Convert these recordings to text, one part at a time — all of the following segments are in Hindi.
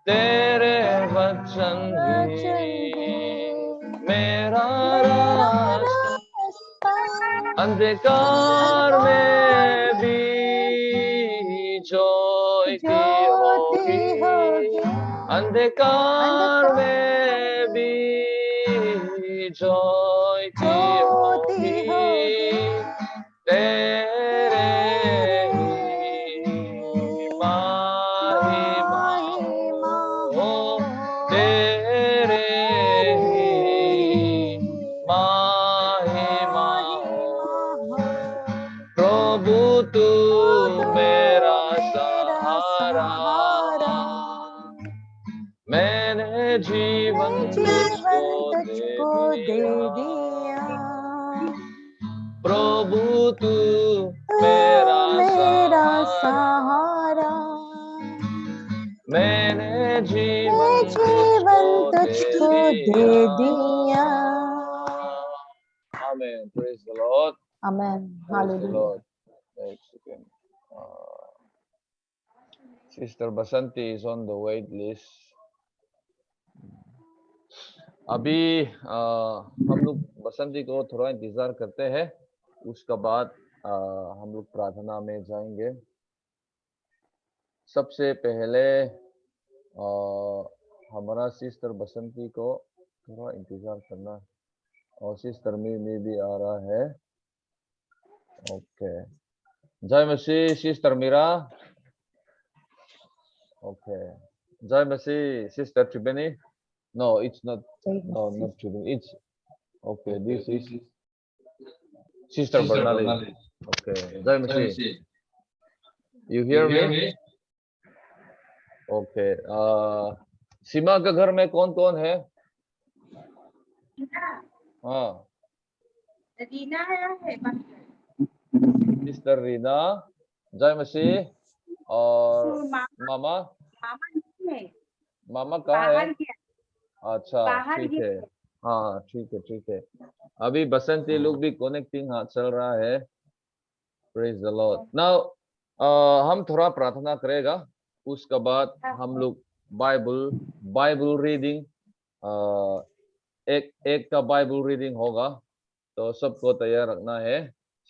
तेरे वचन ही मेरा रास्ता, अंधकार में भी ज्योति होगी, अंधकार में भी ज्योति होगी, तेरे ही महिमा हो, तेरे ही महिमा हो। प्रभु तू मेरा सहारा, मैंने जीवन तुझको दे दिया। प्रभु तू मेरा सहारा, मैंने जीवन तुझको दे दिया। Amen. Praise the Lord. Amen. Praise the Hallelujah. Lord. One second. Sister Basanti is on the wait list. अभी हम लोग बसंती को थोड़ा इंतजार करते हैं, उसके बाद हम लोग प्रार्थना में जाएंगे। सबसे पहले हमारा सिस्टर बसंती को थोड़ा इंतजार करना, और सिस्टर में भी आ रहा है। ओके, जय मसीह सिस्टर मीरा। ओके, जय मसीह sister Triveni. No, it's not. No, not Tribune. It's okay. This is Sister Bernali. Okay. Jai Masi. You hear me? Okay. सीमा के घर में कौन कौन है? हाँ। रीना है। सिस्टर रीना, जय मसी, और मामा। मामा कहाँ है? अच्छा, ठीक है। हाँ, ठीक है, ठीक है। अभी बसंती लोग भी कनेक्टिंग चल रहा है। Praise the Lord. नाउ हम थोड़ा प्रार्थना करेगा, उसके बाद हम लोग बाइबल रीडिंग, एक का बाइबल रीडिंग होगा, तो सबको तैयार रखना है।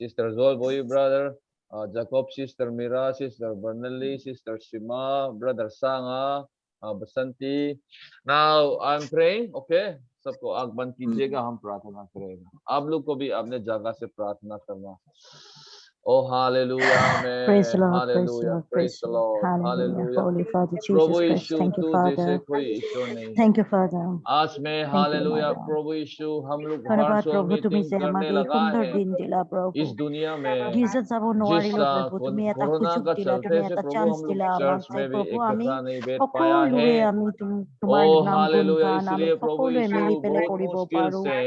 सिस्टर जोल बोई brother, Jacob, sister Meera, sister Burnley, sister Seema, brother Sanga, Basanti. Now I am praying, okay. सबको आंख बंद कीजिएगा, हम प्रार्थना करेंगे। आप लोग को भी अपने जगह से प्रार्थना करना। Oh, hallelujah, amen. Praise the Lord, Hallelujah, praise the Lord. Hallelujah. Holy Father Prabhu Jesus Christ, Yeshu, thank you, तू Father. जैसे कोई ईश्वर नहीं है। Thank you, Father. आज में Thank you, हालेलुया Father. प्रभु यीशु, हम लोग ধন্যবাদ वर्चुअल প্ৰভু, তুমি मीटिंग যে करने আমাক এই लगा সুন্দৰ है দিন দিলা প্ৰভু। इस दुनिया में। গীৰ্জাত যাব নোৱাৰিলো जिस প্ৰভু, তুমি এটা कोरोना সুযোগ का দিলা, তুমি चलते से এটা प्रभु চান্স हम लोग দিলা আমাক। चर्च যে में भी প্ৰভু আমি इकट्ठा नहीं बैठ पाया है। সকলোৱে আমি তোমাৰ ओ নাম हालेलुया, গুণগান আমি इसलिए प्रभु সকলোৱে यीशु মিলি পেলাই बहुत কৰিব मुश्किल পাৰো, से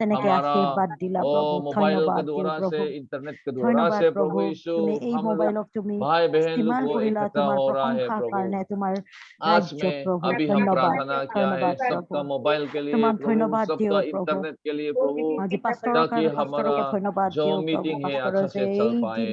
তেনেকে हमारा আশীৰ্বাদ দিলা প্ৰভু। मोबाइलों के ধন্যবাদ দিওঁ द्वारा প্ৰভু, से, इंटरनेट के द्वारा ধন্যবাদ से প্ৰভু। प्रभु यीशु তুমি এই हम लोग মোবাইলক তুমি भाई बहन लोग ইস্তেমাল को কৰিলা इकट्ठा তোমাৰ हो रहा है প্ৰশংসাৰ प्रभु। কাৰণে, তোমাৰ आज ৰাজ্যত में প্ৰভু। अभी हम ধন্যবাদ, प्रार्थना किया है ধন্যবাদ सबका প্ৰভু। मोबाइल के लिए তোমাক प्रभु, ধন্যবাদ सबका দিওঁ প্ৰভু। इंटरनेट के लिए प्रभु, আজি পাষ্টৰৰ ताकि কাৰণে हमारा পাষ্টৰকে ধন্যবাদ जो দিওঁ প্ৰভু। मीटिंग है পাষ্টৰৰ अच्छा যে से चल এই पाए।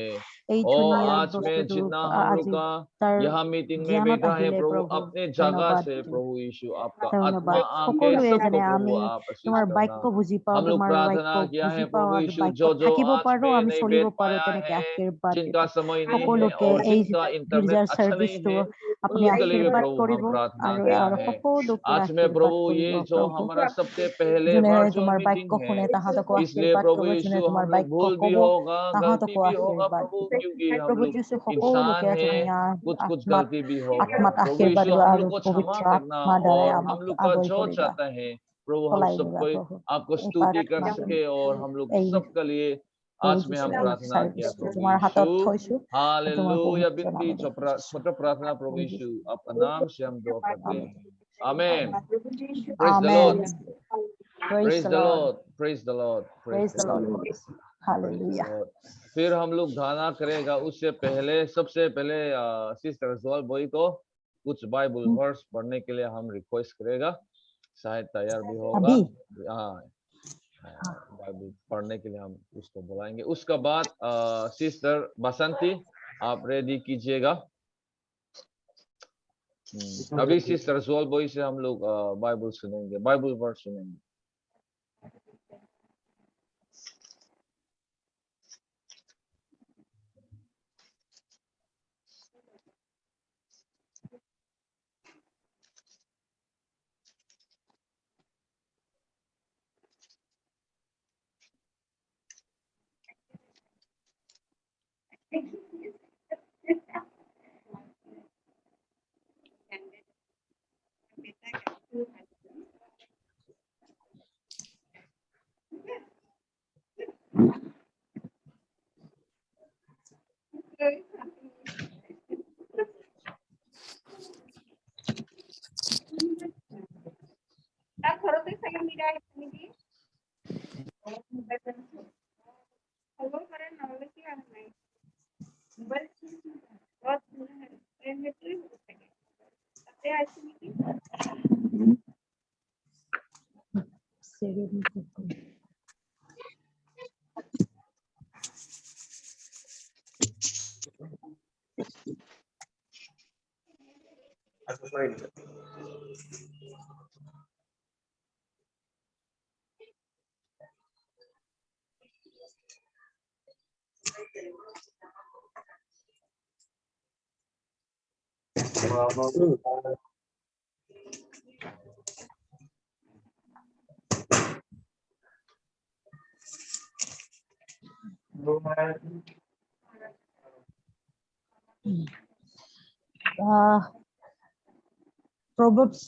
এই और ধুনীয়া आज में বস্তুটো जितना हम लोग আজি का তাৰ यहाँ मीटिंग में জ্ঞানত बैठा है আহিলে प्रभु, প্ৰভু। अपने जगह ধন্যবাদ से দিওঁ, प्रभु यीशु आपका आत्मा ধন্যবাদ। आके সকলোৱে सबको যেনে प्रभु আমি आप आशीष তোমাৰ करना। বাক্য বুজি পাওঁ, हम लोग তোমাৰ प्रार्थना বাক্য किया বুজি है পাওঁ प्रभु আৰু यीशु, বাক্যত जो থাকিব आज পাৰো, में আমি नहीं চলিব बैठ পাৰো, पाया তেনেকে है, আশীৰ্বাদ দিব। जिनका समय नहीं है সকলোকে और এই जिनका इंटरनेट গীৰ্জাৰ अच्छा नहीं চাৰ্ভিচটো है, उन আপুনি लोग के लिए भी আশীৰ্বাদ प्रभु কৰিব हम प्रार्थना আৰু किया আৰু है। সকলোকে आज में আশীৰ্বাদ प्रभु কৰিব ये जो প্ৰভু। हमारा सबसे पहले যোনে वर्चुअल তোমাৰ বাক্য मीटिंग है, শুনে তাহাঁতকো इसलिए আশীৰ্বাদ प्रभु কৰিব, যোনে यीशु তোমাৰ हम लोग বাক্য भूल भी কব होगा, गलती তাহাঁতকো भी होगा আশীৰ্বাদ प्रभु, দিব। क्योंकि हम প্ৰভু लोग যীশু इंसान সকলোকে है, তুমি कुछ আত্মাত गलती भी होगा। আত্মাত प्रभु আশীৰ্বাদ यीशु দিবা हम আৰু लोग को क्षमा পবিত্ৰ करना, আত্মাৰ দ্বাৰাই और আমাক हम लोग का আগুৱাই जो কৰিবা चाहता है प्रभु, हम চলাই নিবা सबको প্ৰভু। आपको এই स्तुति कर প্ৰাৰ্থনাটো सके, और हम लोग এই सबके लिए প্ৰভু आज में যীশু हम এই प्रार्थना किया চাৰ্ভিচটো प्रभु তোমাৰ यीशु। হাতত থৈছো, তোমাৰ हालेलुया। পবিত্ৰ बिनती নামত খুজিছো। छोटा प्रार्थना प्रभु यीशु, आपका नाम से हम दुआ करते আমেন। हैं। आमेन। Praise the Amen. Lord. Praise Praise the the Lord. Lord. Praise the Lord. Praise Praise the the Lord. Lord. Praise the Hallelujah. Lord. फिर हम लोग गाना करेगा, उससे पहले सबसे पहले सिस्टर जोल बोई को कुछ बाइबल वर्स पढ़ने के लिए हम रिक्वेस्ट करेगा, शायद तैयार भी होगा। अभी हाँ, बाइबल पढ़ने के लिए हम उसको बुलाएंगे। उसके बाद सिस्टर बसंती आप रेडी कीजिएगा। अभी सिस्टर जोल बॉय से हम लोग बाइबल सुनेंगे, बाइबल वर्स सुनेंगे। Proverbs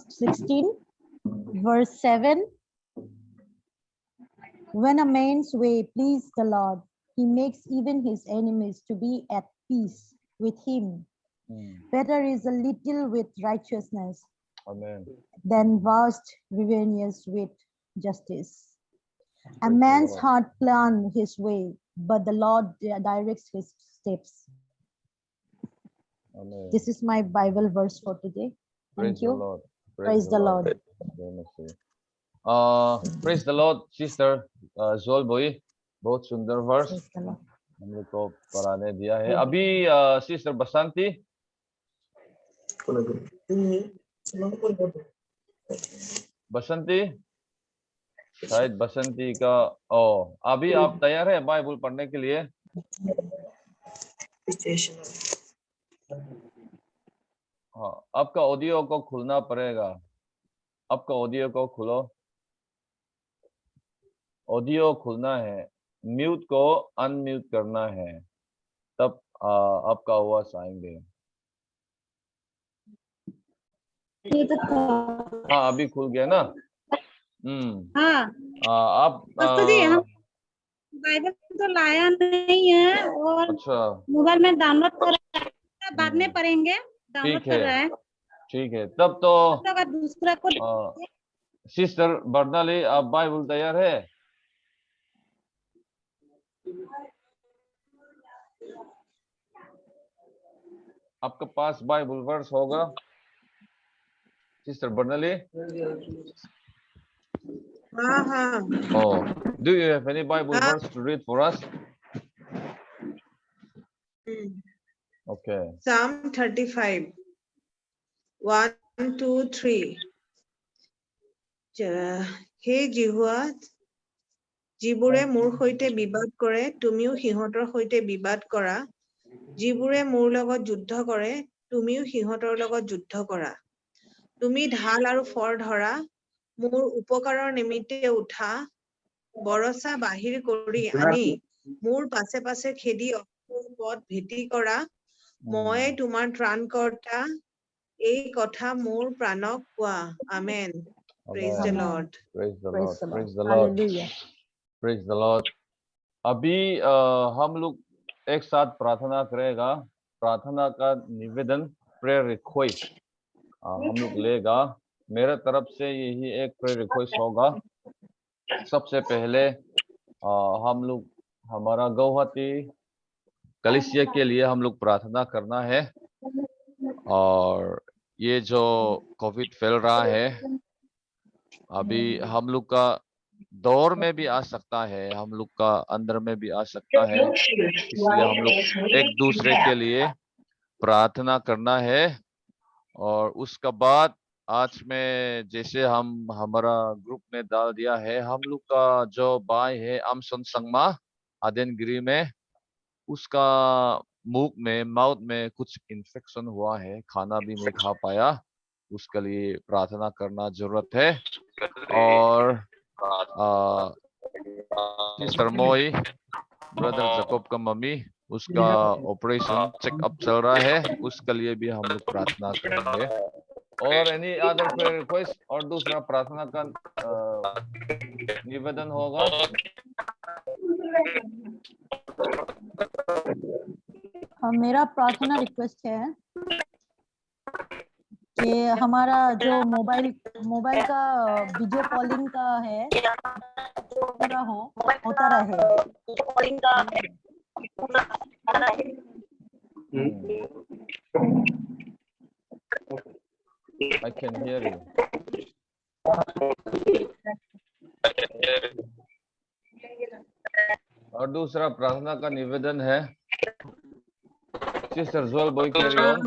16, verse 7. When a man's way please the Lord, he makes even his enemies to be at peace with him. Better is a little with righteousness Amen. than vast revenues with justice. A Praise the man's Lord. heart plans his way, but the Lord directs his steps. Amen. This is my Bible verse for today. Praise Thank the you. Lord. Praise the Lord. Praise the Lord, sister जोल बॉय, बहुत सुंदर वर्स Praise the Lord. हम लोग को पढ़ाने दिया है। अभी सिस्टर बसंती, बसंती शायद बसंती का अभी आप तैयार है बाइबल पढ़ने के लिए? हाँ, आपका ऑडियो को खुलना पड़ेगा, आपका ऑडियो को खोलो, ऑडियो खुलना है, म्यूट को अनम्यूट करना है, तब आपका आवाज आएंगे। हाँ, अभी खुल गया ना? हाँ आप जी, हम बाइबल तो लाया नहीं है और अच्छा, मोबाइल में डाउनलोड कर रहा है, बाद में पढ़ेंगे, डाउनलोड ठीक कर है, रहा है। ठीक है, तब तो अगर दूसरा को सिस्टर बर्नाली, आप बाइबल तैयार है? आपके पास बाइबल वर्स होगा सिस्टर बर्नाली? हाँ Do you have any Bible verse to read for us? Okay. Psalm 35, 1, 2, 3. হে জিহুৱা, যিবোৰে মোৰ সৈতে বিবাদ কৰে, তুমিও সিহঁতৰ সৈতে বিবাদ কৰা। যিবোৰে মোৰ লগত যুদ্ধ কৰে, তুমিও সিহঁতৰ লগত যুদ্ধ কৰা। তুমি ঢাল আৰু ফৰ ধৰা, মোৰ উপকাৰৰ নিমিত্তে উঠা, বৰচা বাহিৰ কৰি আনি, মোৰ পাছে পাছে খেদি পথ ভেটি কৰা। মই তোমাৰ ত্ৰাণকৰ্তা, এই কথা মোৰ প্ৰাণক কোৱা। Amen. Praise the Amen. Lord. Praise the Praise Lord. the Lord. Praise the Lord. Hallelujah. Praise the Lord. अभी हम लोग एक साथ प्रार्थना करेगा। प्रार्थना का निवेदन, प्रेयर रिक्वेस्ट हम लोग लेगा। मेरे तरफ से यही एक प्रेयर रिक्वेस्ट होगा। सबसे पहले हम लोग हमारा गौहती कलीसिया के लिए हम लोग प्रार्थना करना है। और ये जो कोविड फैल रहा है, अभी हम लोग का दौर में भी आ सकता है, हम लोग का अंदर में भी आ सकता है, इसलिए हम लोग एक दूसरे के लिए प्रार्थना करना है। और उसका बाद आज में जैसे हम हमारा ग्रुप में डाल दिया है, हम लोग का जो भाई है अमसन संगमा आदेनगिरी में, उसका मुंह में माउथ में कुछ इन्फेक्शन हुआ है, खाना भी नहीं खा पाया। उसके लिए प्रार्थना करना जरूरत है। और सिस्टर मोई, ब्रदर जकोब का मम्मी, उसका ऑपरेशन चेकअप चल रहा है, उसके लिए भी हम लोग प्रार्थना करेंगे। और एनी अदर प्रेयर रिक्वेस्ट, और दूसरा प्रार्थना का निवेदन होगा। मेरा प्रार्थना रिक्वेस्ट है कि हमारा जो मोबाइल का वीडियो कॉलिंग का है पूरा होता रहे। I can hear you. और दूसरा प्रार्थना का निवेदन है, सिस्टर जोल बॉय कैरी ऑन।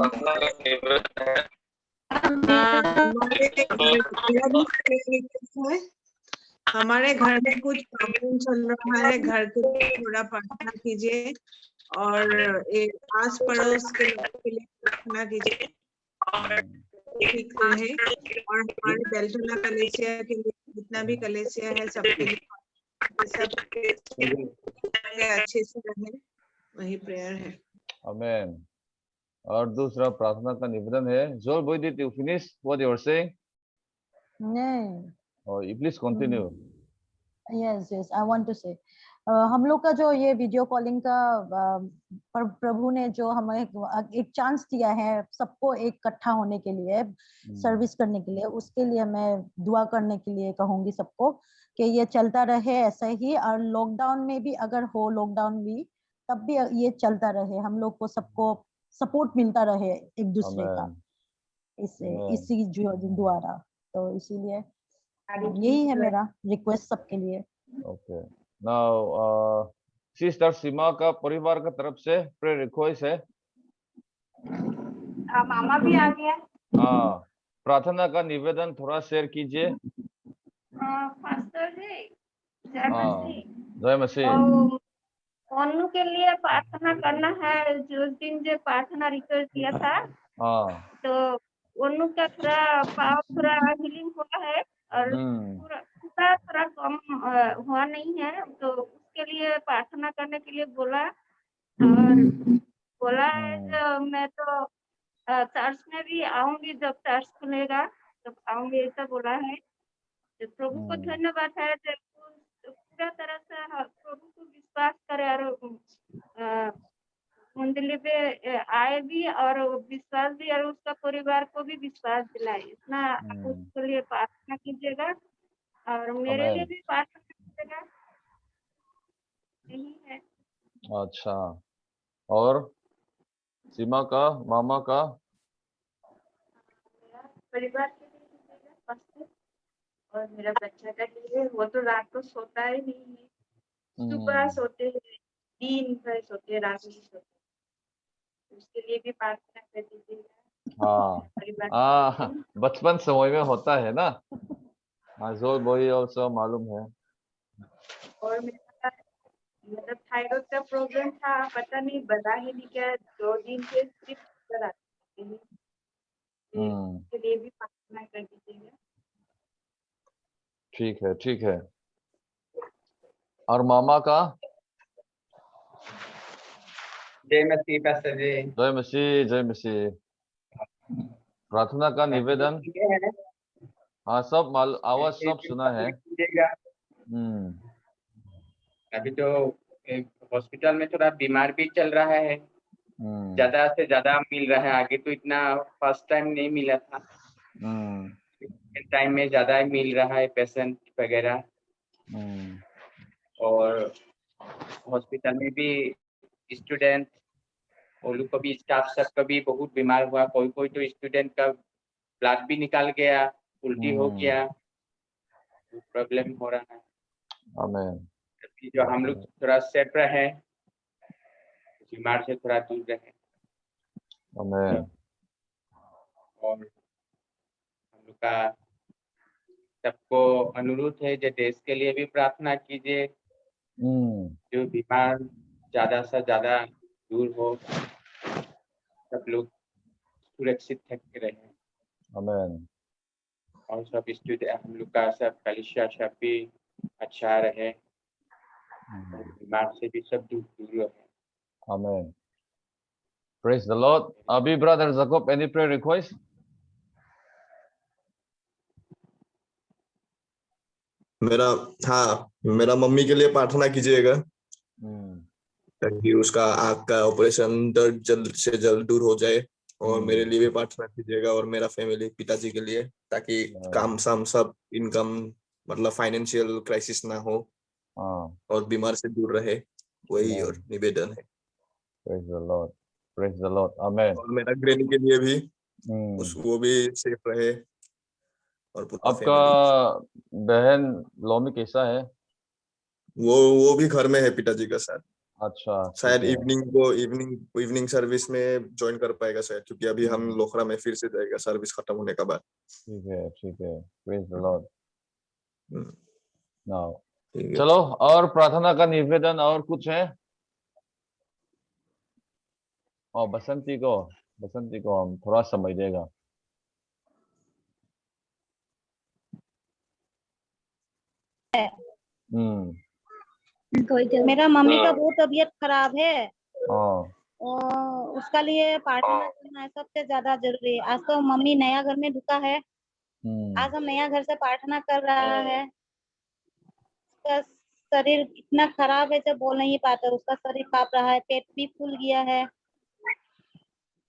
हमारे घर में कुछ प्रॉब्लम चल रहा है, घर के लिए थोड़ा प्रार्थना कीजिए और एक आस पड़ोस के लोगों के लिए प्रार्थना कीजिए ठीक रहे, और हमारे बेल्टोला कलेसिया के लिए जितना भी कलेसिया है सबके लिए सब अच्छे से रहे, वही प्रेयर है। आमेन। और दूसरा प्रार्थना का निवेदन है, जोल बॉय did you finish what you are saying? नहीं। और you please continue. Yes I want to say हम लोग का जो ये वीडियो कॉलिंग का प्रभु ने जो हमें एक चांस दिया है सबको एक इकट्ठा होने के लिए, सर्विस करने के लिए, उसके लिए मैं दुआ करने के लिए कहूंगी सबको कि ये चलता रहे ऐसा ही। और लॉकडाउन में भी अगर हो, लॉकडाउन भी तब भी ये चलता रहे, हम लोग को सबको सपोर्ट मिलता रहे एक दूसरे का इसी द्वारा। तो इसीलिए यही है मेरा रिक्वेस्ट सबके लिए। ओके, नाउ सिस्टर सीमा का परिवार का तरफ से प्रेयर रिक्वेस्ट है। मामा भी आ गया। हाँ, प्रार्थना का निवेदन थोड़ा शेयर कीजिए। पास्टर जी, जय हाँ, मसीह। जय मसीह। ओन्नू के लिए प्रार्थना करना है, जो उस दिन जो प्रार्थना रिक्वेस्ट किया था, हाँ, तो ओन्नू का थोड़ा पाव थोड़ा हीलिंग हुआ है और पूरा थोड़ा कम हुआ नहीं है, तो उसके लिए प्रार्थना करने के लिए बोला। और बोला है जो मैं तो चर्च में भी आऊंगी, जब चर्च खुलेगा तब आऊंगी, ऐसा बोला है। तो प्रभु को धन्यवाद है, पूरा तरह से प्रभु को विश्वास करे और मंदिर पे आए भी और विश्वास भी, और उसका परिवार को भी विश्वास दिलाए। इतना आप उसके लिए प्रार्थना कीजिएगा और मेरे लिए भी प्रार्थना कीजिएगा, यही है। अच्छा, और सीमा का मामा का परिवार के लिए कीजिएगा फर्स्ट, और मेरा बच्चा का लिए, वो तो रात को सोता ही नहीं है, सुबह सोते हैं, दिन भर सोते, रात में सोते, उसके लिए भी प्रार्थना कर दीजिएगा। हाँ, बचपन समय में होता है ना। हाँ, जोल बॉय ऑल्सो मालूम है। और मेरा मतलब थायराइड का प्रॉब्लम था, पता नहीं बता ही नहीं, क्या 2 दिन से सिर्फ चक्कर आते हैं, उसके लिए भी प्रार्थना कर दीजिएगा। ठीक है, ठीक है। और मामा का? जय मसीह पास्टर जी। जय मसीह, जय मसीह। प्रार्थना का निवेदन? हाँ, सब आवाज सब सुना है। अभी तो हॉस्पिटल में थोड़ा बीमार भी चल रहा है, ज्यादा से ज्यादा मिल रहा है, आगे तो इतना फर्स्ट टाइम नहीं मिला था, टाइम में ज्यादा ही मिल रहा है पेशेंट वगैरह। और हॉस्पिटल में भी स्टूडेंट और लोग को भी, स्टाफ सब का भी बहुत बीमार हुआ, कोई कोई तो स्टूडेंट का ब्लड भी निकाल गया, उल्टी हो गया, प्रॉब्लम हो रहा है। आमीन। जो हम लोग थोड़ा सेफ रहे, बीमार से थोड़ा दूर रहे। आमीन। और हम लोग का सबको अनुरोध है जो देश के लिए भी प्रार्थना कीजिए, जो बीमार ज्यादा से ज्यादा दूर हो, सब लोग सुरक्षित रहे। आमेन। और सब स्टूडेंट हम लोग का सब कलिसिया सब भी अच्छा रहे, और बीमार से भी सब दूर रहे। Amen. Praise the Lord. Abi brother Jacob, any prayer request? मेरा मम्मी के लिए प्रार्थना कीजिएगा Hmm. ताकि उसका आँख का ऑपरेशन दर्द जल्द से जल्द दूर हो जाए, और मेरे लिए भी प्रार्थना कीजिएगा और मेरा फैमिली पिताजी के लिए, ताकि काम साम सब इनकम मतलब फाइनेंशियल क्राइसिस ना हो और बीमार से दूर रहे, वही और निवेदन है। Praise the Lord. Praise the Lord. Amen. और मेरा ग्रैनी के लिए भी वो भी सेफ रहे और पूरा आपका फैमिली। बहन लोमी कैसा है? वो भी घर में है पिताजी का साथ। अच्छा, शायद ठीक है। इवनिंग सर्विस में ज्वाइन कर पाएगा शायद, क्योंकि अभी हम लोखरा में फिर से जाएगा सर्विस खत्म होने के बाद। ठीक है, ठीक है। Praise the Lord. Now, ठीक है। चलो, और प्रार्थना का निवेदन और कुछ है? और बसंती को हम थोड़ा समय देगा। मेरा मम्मी का बहुत तबीयत खराब है, हाँ। और उसका लिए प्रार्थना करना है सबसे ज्यादा जरूरी है। आज तो मम्मी नया घर में ढुका है, आज हम नया घर से प्रार्थना कर रहा है। उसका शरीर इतना खराब है जब बोल नहीं पाता, उसका शरीर कांप रहा है, पेट भी फूल गया है।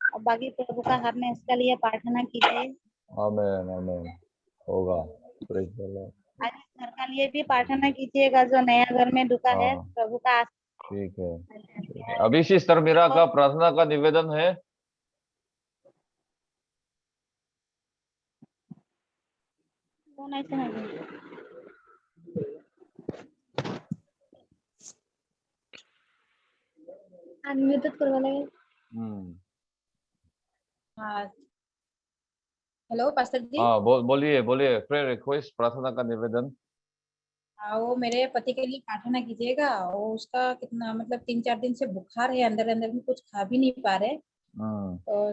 अब बाकी प्रभु का हाथ में, उसका लिए प्रार्थना कीजिए। आमेन, आमेन। होगा। Praise the Lord. आज इस घर का लिए भी प्रार्थना कीजिएगा जो नया घर में ढुका है, प्रभु का। ठीक है। अभी सिस्टर मीरा का प्रार्थना का निवेदन है। कौन ऐसे नहीं अनम्यूटेड करवा लगे। हेलो पास्टर जी। हाँ, बोलिए प्रेयर रिक्वेस्ट, प्रार्थना का निवेदन। वो मेरे पति के लिए प्रार्थना कीजिएगा। वो उसका कितना मतलब 3-4 दिन से बुखार है, अंदर में कुछ खा भी नहीं पा रहे। तो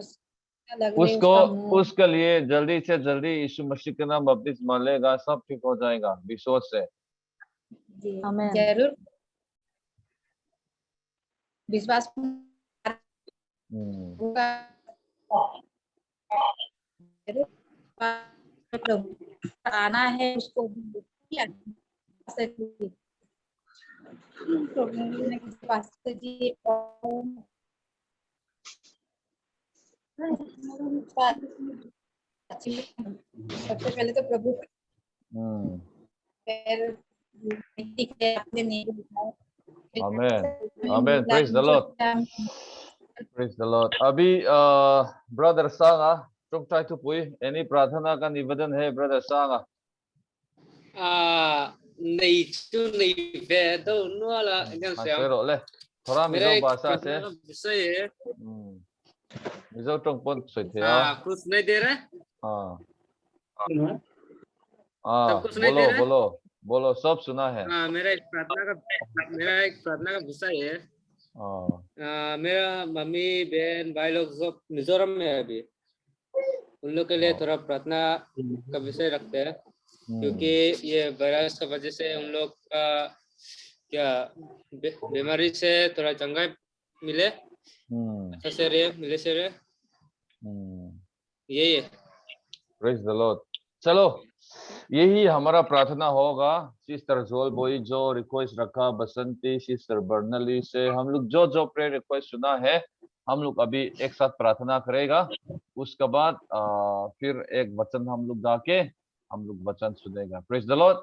लग रहे उसके लिए जल्दी से जल्दी यीशु मसीह के नाम बपतिस्मा लेगा, सब ठीक हो जाएगा विश्वास से। जी जरूर विश्वास आना है उसको। पास्टर जी सबसे पहले तो प्रभु amen. Praise the Lord, praise the Lord. अभी ब्रदर सांगा तुम ट्राई टू पुई, एनी प्रार्थना का निवेदन है ब्रदर सांगा? नहीं वे तो वाला ले थोड़ा मिजो भाषा से विषय है। मिजो टोंगपन सुइथे कुछ नहीं दे रहा। बोलो सब सुना है। मेरा एक प्रार्थना का विषय है। मेरा मम्मी बहन भाई लोग सब मिजोरम में है अभी, उन लोग के लिए थोड़ा प्रार्थना का विषय रखते हैं, क्योंकि ये वायरस की वजह से उन लोग का क्या बीमारी से थोड़ा चंगाई मिले, अच्छा से रहे, मिले से रहे, यही है। Praise the Lord. चलो यही हमारा प्रार्थना होगा। सिस्टर जोल बोई जो रिक्वेस्ट रखा, बसंती, सिस्टर बर्नली से हम लोग जो प्रेयर रिक्वेस्ट सुना है, हम लोग अभी एक साथ प्रार्थना करेगा। उसके बाद फिर एक वचन हम लोग गा के हम लोग वचन सुनेगा। Praise the Lord.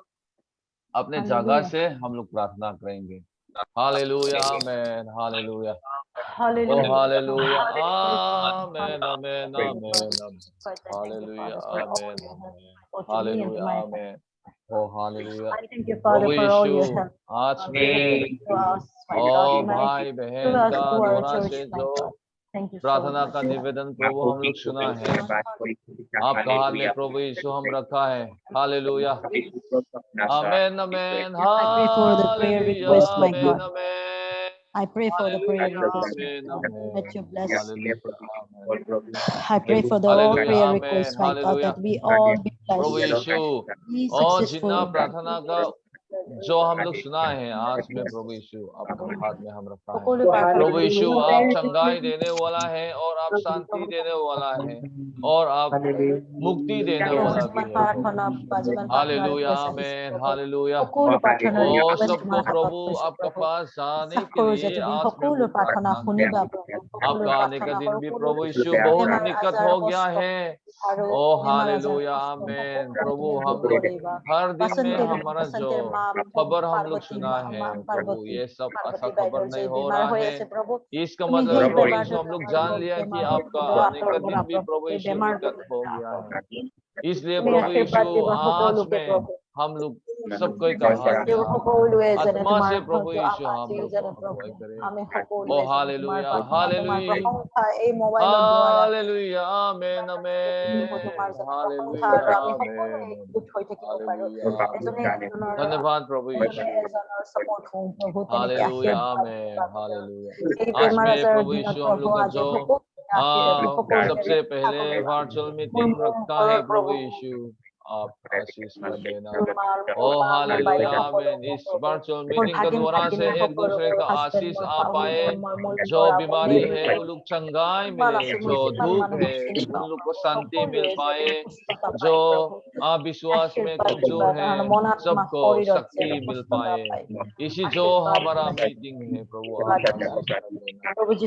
अपने जगह से हम लोग प्रार्थना करेंगे। हालेलुया, आमेन, हालेलुया, हालेलुया, आमेन, आमेन, आमेन, हालेलुया, आमेन, हालेलुया, आमेन। हालेलुया। प्रभु यीशु आज में भाई बहन का दोनों से जो Thank you so प्रार्थना का much. निवेदन प्रभु हम लोग सुना है, आपका हाथ में प्रभु यीशु हम रखा है। Hallelujah, amen amen, I pray for the prayer hallelujah, request, my amen God. Amen, I pray for the prayer hallelujah, request. Amen amen, Let you bless. Hallelujah, amen, I pray for the all hallelujah, prayer amen, requests, my God, hallelujah. that we all be प्रभु blessed, यीशु be और successful. जितना प्रार्थना का जो हम लोग सुना है आज में, प्रभु यीशु आपका हाथ में हम रखा है। प्रभु यीशु आप चंगाई देने वाला है और आप शांति देने वाला है और आप मुक्ति देने वाला भी है। हालेलुया, आमेन, हालेलुया। और सबको प्रभु आपका पास जाने के लिए आज मैं वो प्रार्थना करता हूं। आपका आने का दिन भी प्रभु यीशु बहुत निकट हो गया है। ओ हालेलुया, आमेन। प्रभु हम लोग हर दिन में हमारा जो खबर हम लोग सुना है प्रभु, ये सब अच्छा खबर नहीं हो रहा है। इसका मतलब है प्रभु यीशु हम लोग जान लिया कि आपका आने का दिन भी प्रभु यीशु निकट हो गया है। इसलिए प्रभु यीशु आज में हम लोग सबको कहा आत्मा से प्रभु यीशु हम लोग को अगुवाई करे। ओ हालेलुया, हालेलुया, हालेलुया, आमेन आमेन, हालेलुया, आमेन, हालेलुया। धन्यवाद प्रभु यीशु, हालेलुया, आमेन, हालेलुया। आज में प्रभु यीशु हम लोग का जो सबसे पहले वर्चुअल मीटिंग रखा है प्रभु यीशु, आप आशीष मत देना। ओ हालेलुया, आमीन। इस वर्चुअल मीटिंग के द्वारा से एक दूसरे का आशीष आ पाए। जो बीमारी है वो लोग चंगाई मिले, जो दुख है उन लोग को शांति मिल पाए, जो विश्वास में कमजोर है सबको शक्ति मिल पाए। इसी जो हमारा मीटिंग है प्रभु आप आशीष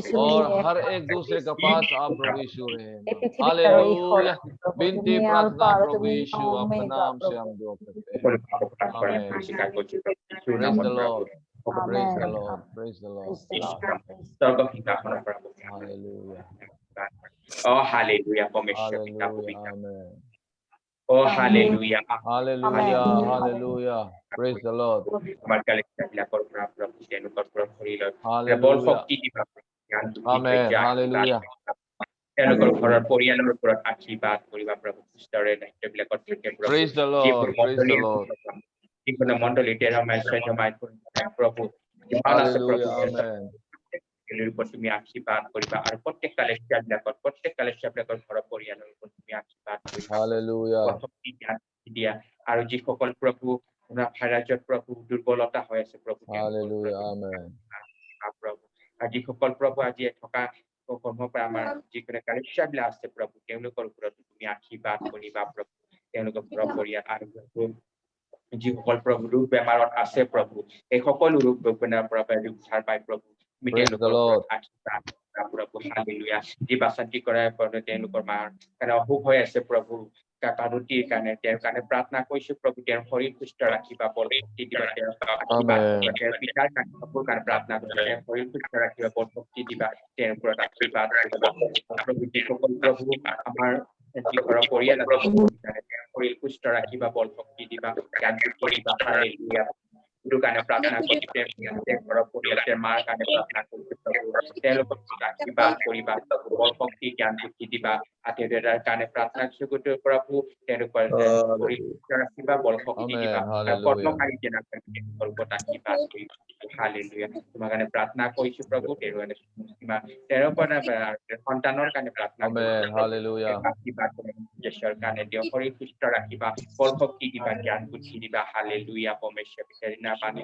देना और हर एक दूसरे के पास आप प्रभु यीशु रहे। हालेलुया, विनती प्रार्थना प्रभु यीशु आपका नाम से हम दुआ करते हैं। आमीन। Praise the Lord. Praise the Lord. Praise the Lord. Hallelujah. Oh hallelujah, परमेश्वर पिता Hallelujah. Amen. Oh hallelujah. Hallelujah. Hallelujah. Praise the Lord. Hallelujah. Amen. Hallelujah. Praise the Lord. Praise the Lord. Hallelujah. Amen. তুমি আশীর্বাদ কৰিবা আৰু প্ৰত্যেক কালেক্টৰবিলাকৰ ঘৰৰ পৰিয়ালৰ ওপৰত তুমি আশীৰ্বাদ কৰিবা। Hallelujah. দিয়া আৰু যিসকল প্ৰভু ৰাজ্যত প্ৰভু দুৰ্বলতা হৈ আছে প্ৰভু, Hallelujah. Amen. প্ৰভু আৰু যিসকল প্ৰভু আজি থকা কৰ্মৰ পৰা আমাৰ যিকোনো কালেক্টৰবিলাক আছে প্ৰভু, তেওঁলোকৰ ওপৰত তুমি আশীৰ্বাদ কৰিবা প্ৰভু। তেওঁলোকৰ ঘৰৰ পৰিয়াল আৰু যিসকল প্ৰভু ৰোগ বেমাৰত আছে প্ৰভু, এই সকলো ৰোগ বেমাৰৰ পৰা উদ্ধাৰ পায় প্ৰভু। Praise the Lord. জীৱাশান্তি কৰাৰ কাৰণে তেওঁলোকৰ মাৰ কাৰণে অসুখ হৈ আছে প্ৰভু, কাকাৰুটিৰ কাৰণে তেওঁৰ কাৰণে প্ৰাৰ্থনা কৰিছো প্ৰভু। তেওঁৰ শৰীৰ সুস্থ ৰাখিবা, বল শক্তি দিবা, তেওঁৰ পিতাৰ কাৰণে প্ৰাৰ্থনা কৰিছো, তেওঁৰ শৰীৰ সুস্থ ৰাখিবা, বল শক্তি দিবা, তেওঁৰ ওপৰত আশীৰ্বাদ প্ৰভু। যিসকল প্ৰভু আমাৰ যি ঘৰৰ পৰিয়াল আছে তেওঁৰ শৰীৰ সুস্থ ৰাখিবা, বল শক্তি দিবা, জ্ঞান বুদ্ধি দিবা। হালেলুয়া। কাৰণে প্ৰাৰ্থনা কৰি ঘৰৰ পৰিয়ালৰ মাৰ কাৰণে প্ৰাৰ্থনা কৰিছো প্ৰভু। তেওঁলোকক আশীৰ্বাদ কৰিবা, বল শক্তি জ্ঞান বুদ্ধি দিবা, আত্মীয়তাৰ কাৰণে প্ৰাৰ্থনা কৰিছো প্ৰভু। তেওঁলোকৰ শৰীৰ সুস্থ ৰাখিবা, বল শক্তি দিবা, কৰ্মকাৰী ওপৰত আশীৰ্বাদ কৰিবা। হালেলুয়া। তোমাৰ কাৰণে প্ৰাৰ্থনা কৰিছো প্ৰভু। সন্তানৰ কাৰণে প্ৰাৰ্থনা কৰিছো। Hallelujah. আশীৰ্বাদ যশৰ কাৰণে তেওঁ শৰীৰ সুস্থ ৰাখিবা, বল শক্তি দিবা, জ্ঞান বুদ্ধি দিবা। হালেলুয়া। পৰমেশ্বৰ বিচাৰিনা পানী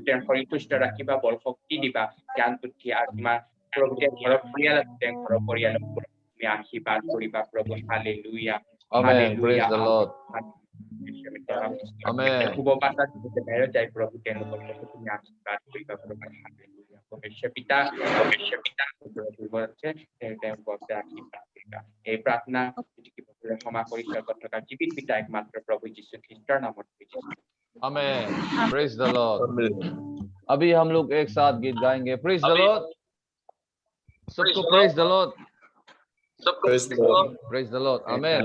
তেওঁৰ শৰীৰ সুস্থ ৰাখিবা, বল শক্তি দিবা, জ্ঞান বুদ্ধি আৰু তোমাৰ প্ৰভু ঘৰৰ পৰিয়াল আছে, ঘৰৰ পৰিয়ালৰ তুমি আশীৰ্বাদ কৰিবা প্ৰভু। Hallelujah. Amen. Praise the Lord. Amen. শুভ বাৰ্তা যায় প্ৰভু, তেওঁলোকৰ তুমি আশীৰ্বাদ কৰিবা প্ৰভু। হালেলুয়া। পৰমেশ্বৰ পিতা এই প্ৰাৰ্থনা ক্ষমা কৰি স্বৰ্গত থকা জীৱিত পিতা একমাত্ৰ প্ৰভু যীশু খ্ৰীষ্টৰ নামত। Amen. Praise the Lord. अभी हम लोग एक साथ गीत गाएंगे। Praise the Lord. सबको praise the Lord. Praise the Lord. Praise the Lord. Amen.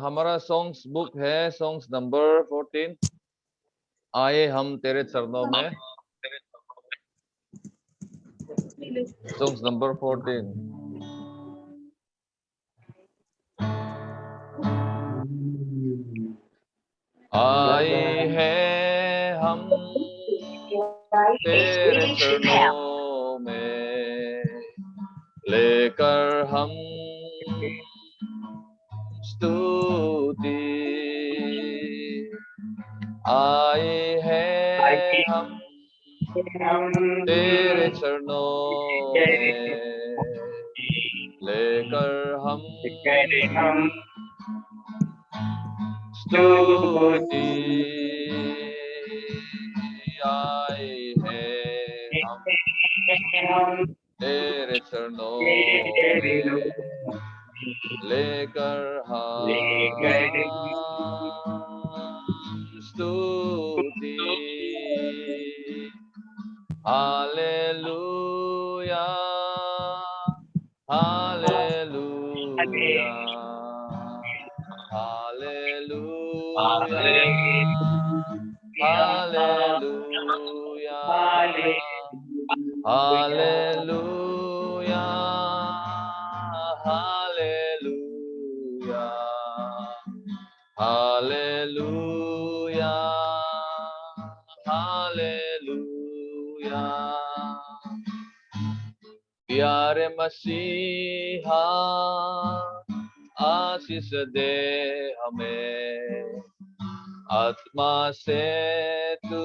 हमारा सॉन्ग्स बुक है सॉन्ग्स नंबर 14। आए हम तेरे चरणों में। Songs number 14. आए हैं हम तेरे चरणों में, लेकर हम स्तुति। आए हैं हम तेरे चरणों में, लेकर हम स्तुति। आए हैं हम तेरे चरणों में, लेकर हम स्तुति। Hallelujah, hallelujah, hallelujah, hallelujah, hallelujah, hallelujah, hallelujah, hallelujah. प्यारे मसीहा आशीष दे हमें, आत्मा से तू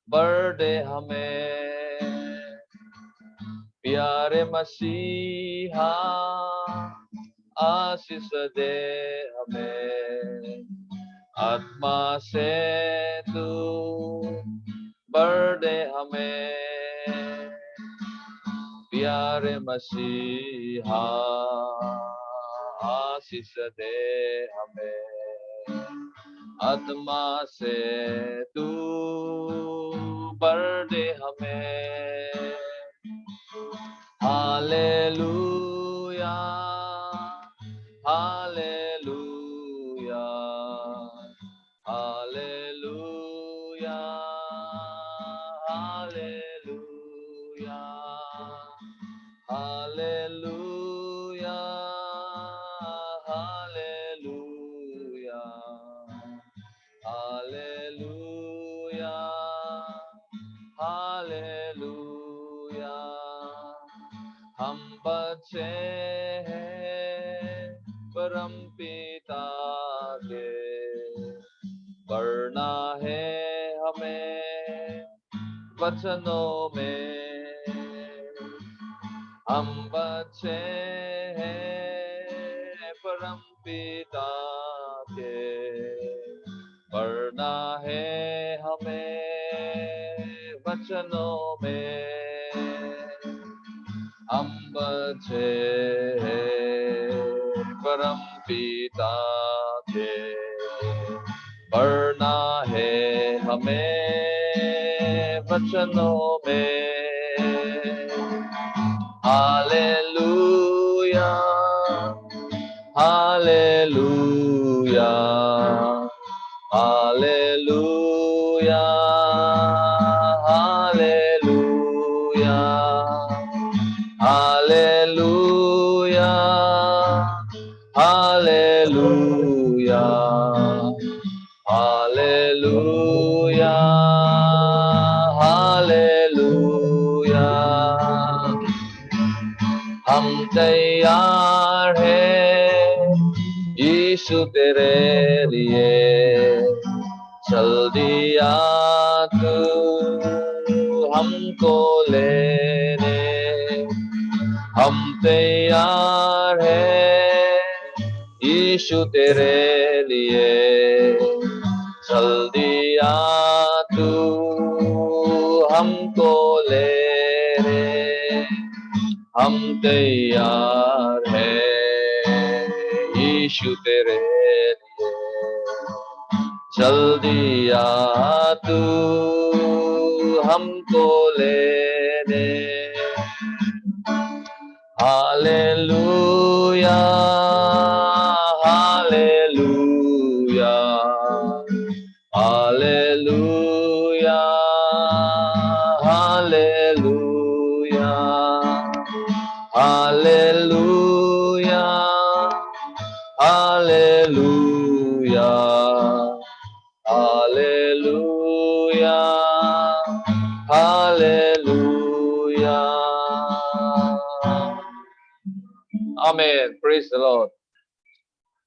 भर दे हमें। प्यारे मसीहा आशीष दे हमें, आत्मा से तू भर दे हमें। प्यारे मसीहा आशीष दे हमें, आत्मा से तू भर दे हमें। Hallelujah, hallelujah, hallelujah, hallelujah, hallelujah, hallelujah, hallelujah, hallelujah. हम बच्चे हैं परम पिता के, बढ़ना है हमें वचनों में। हम बच्चे हैं परम पिता के, बढ़ना है हमें वचनों में। हम बच्चे हैं परम पिता के, बढ़ना है हमें वचनों में। Hallelujah, hallelujah, hallelujah, hallelujah, hallelujah, hallelujah, hallelujah, hallelujah. हम तैयार हैं यीशु तेरे लिए, चल दिया तू हमको लेने। हम तैयार हैं यीशु तेरे लिए, चल दिया तू हमको लेने। हम तैयार हैं यीशु तेरे लिए, चल दिया तू हमको लेने। Hallelujah, hallelujah, hallelujah, hallelujah, Hallelujah. Hallelujah. Hallelujah. Amen. Praise the Lord.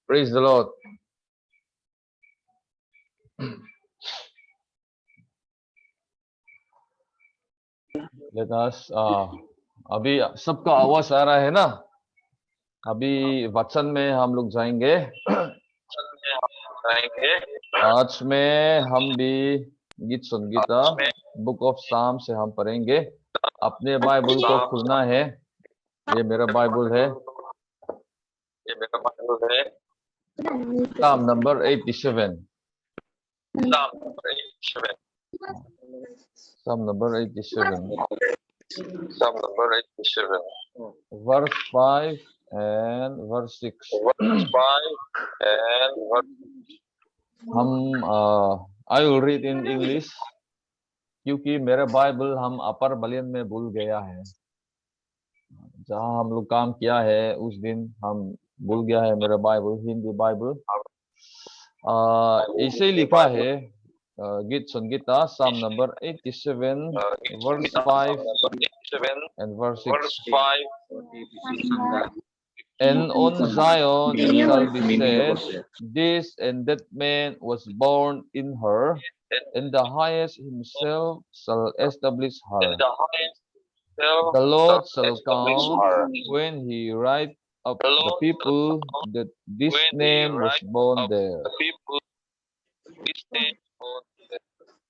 Praise the Lord. Let us अभी सबका आवाज आ रहा है ना? अभी वचन में हम लोग जाएंगे। आज में हम भी गीत संगीता बुक ऑफ साम से हम पढ़ेंगे। अपने बाइबल को खुलना है। ये मेरा बाइबल है। साम नंबर 87। साम नंबर 87। Verse 5 and verse 6. हम I will read in English क्योंकि मेरा बाइबल हम अपर बलियन में भूल गया है। जहाँ हम लोग काम किया है उस दिन हम भूल गया है मेरा बाइबल, हिंदी बाइबल। ऐसे लिखा है गीत संगीता साम number 87 verse 5 and verse 6. And on Zion it shall be said, this and that man was born in her, and the highest himself shall establish her. The Lord shall come when he write up the people that this name was born there.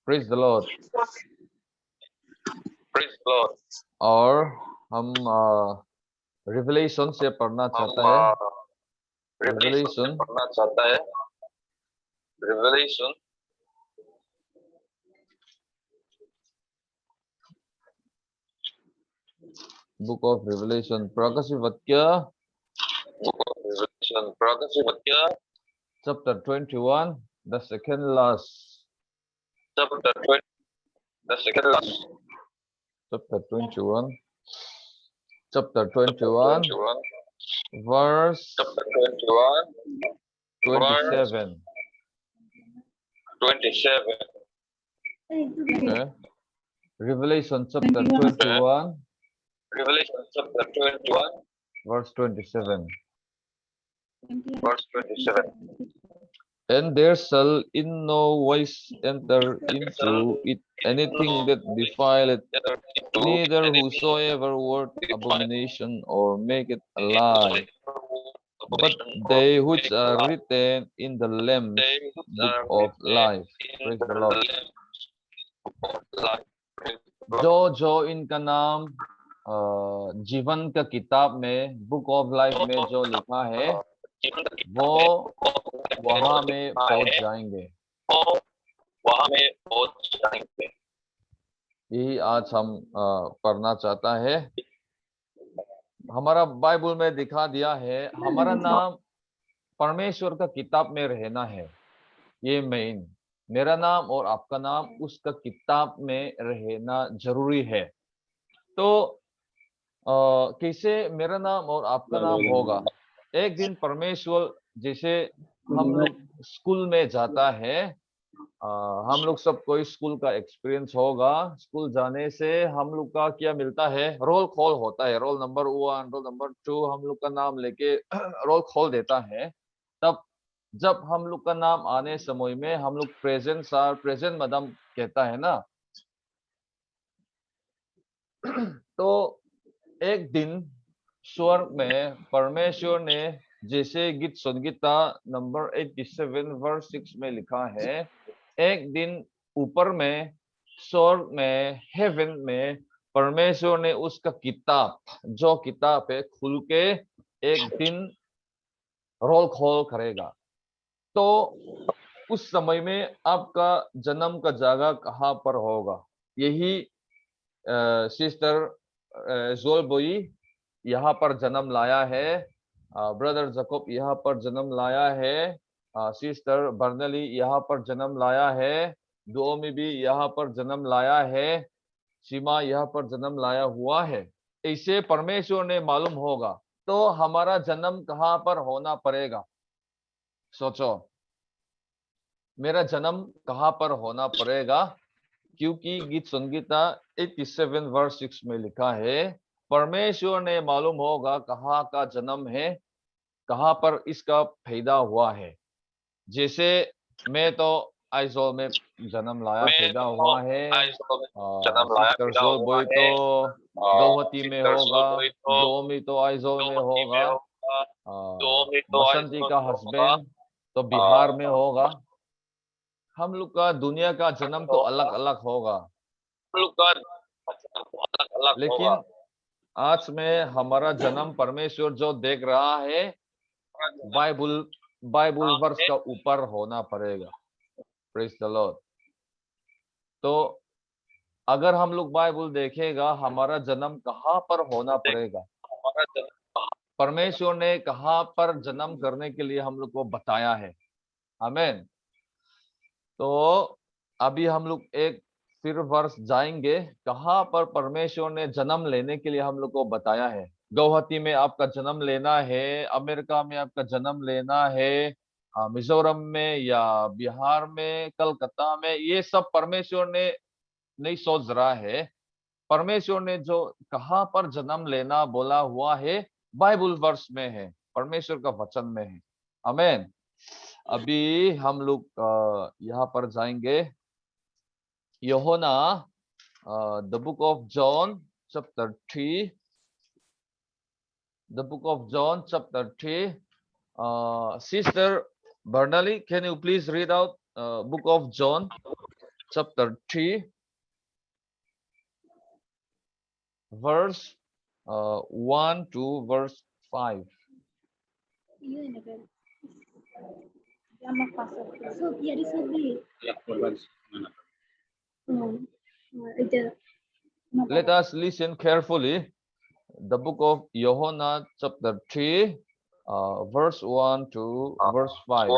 Praise the Lord. और हम रिवलेशन से पढ़ना चाहता है। रिवलेशन बुक ऑफ रिवलेशन प्रकाशित वाक्य chapter 21 the second last chapter 21 verse 27. Okay. Revelation chapter 21 verse 27. And there shall in no wise enter into it anything that defileth, neither whosoever worketh abomination or maketh a lie, but they which are written in the Lamb's book of life. Praise the Lord. जो इनका नाम जीवन का किताब में बुक ऑफ लाइफ में जो लिखा है वो वहां में पहुंच जाएंगे। यही आज हम पढ़ना चाहता है। हमारा बाइबल में दिखा दिया है हमारा नाम परमेश्वर का किताब में रहना है। ये मेन मेरा नाम और आपका नाम उसका किताब में रहना जरूरी है। तो कैसे मेरा नाम और आपका नाम होगा? एक दिन परमेश्वर जैसे हम लोग स्कूल में जाता है, हम लोग सब कोई स्कूल का एक्सपीरियंस होगा। स्कूल जाने से हम लोग का क्या मिलता है? रोल कॉल होता है। रोल नंबर 1, रोल नंबर 2 हम लोग का नाम लेके रोल कॉल देता है। तब जब हम लोग का नाम आने समय में हम लोग प्रेजेंट सर, प्रेजेंट मैडम कहता है ना। तो एक दिन स्वर्ग में परमेश्वर ने जैसे गीत संगीता नंबर 87 वर्स 6 में लिखा है, एक दिन ऊपर में स्वर्ग में हेवन में परमेश्वर ने उसका किताब जो किताब है खुल के एक दिन रोल कॉल करेगा। तो उस समय में आपका जन्म का जगह कहाँ पर होगा? यही सिस्टर जोलबोई यहाँ पर जन्म लाया है, ब्रदर जैकब यहाँ पर जन्म लाया है, सिस्टर बर्नली यहाँ पर जन्म लाया है, दुओमी भी यहाँ पर जन्म लाया है, सीमा यहाँ पर जन्म लाया हुआ है। ऐसे परमेश्वर ने मालूम होगा तो हमारा जन्म कहाँ पर होना पड़ेगा। सोचो, मेरा जन्म कहाँ पर होना पड़ेगा? क्योंकि गीत संगीता 87 वर्स 6 में लिखा है, परमेश्वर ने मालूम होगा कहाँ का जन्म है, कहाँ पर इसका पैदा हुआ है। जैसे मैं तो आइजोल में जन्म लाया, पैदा हुआ है। सिस्टर जोलबॉय तो गौहती में होगा, जोमी तो आइजोल में होगा, बसंती का हस्बैंड तो बिहार में होगा। हम लोग का दुनिया का जन्म तो अलग अलग होगा, लेकिन आज में हमारा जन्म परमेश्वर जो देख रहा है, बाइबल वर्ष का ऊपर होना पड़ेगा। Praise the Lord. तो अगर हम लोग बाइबल देखेगा, हमारा जन्म कहाँ पर होना पड़ेगा, परमेश्वर ने कहाँ पर जन्म करने के लिए हम लोग को बताया है। आमीन। तो अभी हम लोग एक फिर वर्ष जाएंगे, कहाँ पर परमेश्वर ने जन्म लेने के लिए हम लोग को बताया है। गौहती में आपका जन्म लेना है, अमेरिका में आपका जन्म लेना है, मिजोरम में या बिहार में, कलकत्ता में, ये सब परमेश्वर ने नहीं सोच रहा है। परमेश्वर ने जो कहाँ पर जन्म लेना बोला हुआ है, बाइबल वर्ष में है, परमेश्वर का वचन में है। आमीन। अभी हम लोग यहाँ पर जाएंगे, यूहन्ना the book of John chapter 3, the book of John chapter 3. Sister Bernali, can you please read out book of John chapter 3 verse 1 to verse 5. Let us listen carefully. The book of Iohanna chapter 3 verse 1 to verse 5.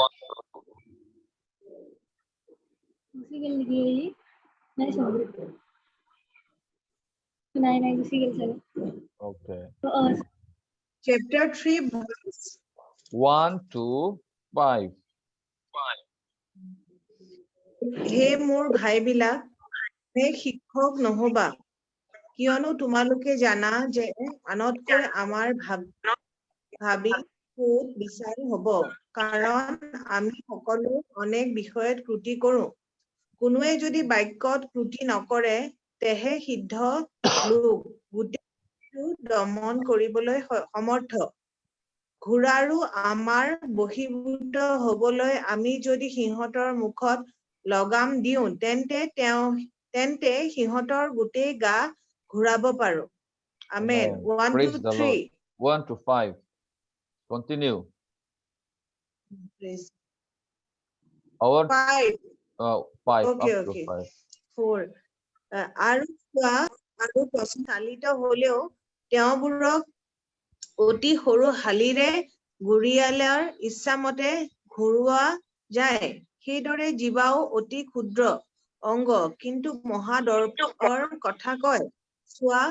Okay. Chapter 3 verse 1 to 5. হে মোৰ ভাইবিলাক, হে শিক্ষক নহবা, কিয়নো তোমালোকে জানা যে আনতকৈ আমাৰ ভাবি খুব বিচাৰ হব, কাৰণ আমি সকলো অনেক বিষয়ত ত্ৰুটি কৰো। কোনোৱে যদি বাক্যত ত্ৰুটি নকৰে, তেহে সিদ্ধ লোক গোটেইটো দমন কৰিবলৈ সমৰ্থ। ঘোঁৰাৰো আমাৰ বশীভূত হবলৈ আমি যদি সিহঁতৰ মুখত লগাম দিওঁ, তেন্তে সিহঁতৰ গোটেই গা ঘূৰাব পাৰো। Amen. 1 Praise to the 3. Lord. 1 to 5. Continue. Praise. Our 5. 5 Okay, up to okay. 5. 4. আৰু চোৱা, আৰু চালিত হলেও তেওঁবোৰক অতি সৰু হালিৰে গুৰিয়ালৰ ইচ্ছামতে ঘূৰোৱা যায়। সেইদৰে জীৱাও অতি ক্ষুদ্ৰ অংগ, কিন্তু মহাদৰ্পৰ কথা কয়। চোৱা,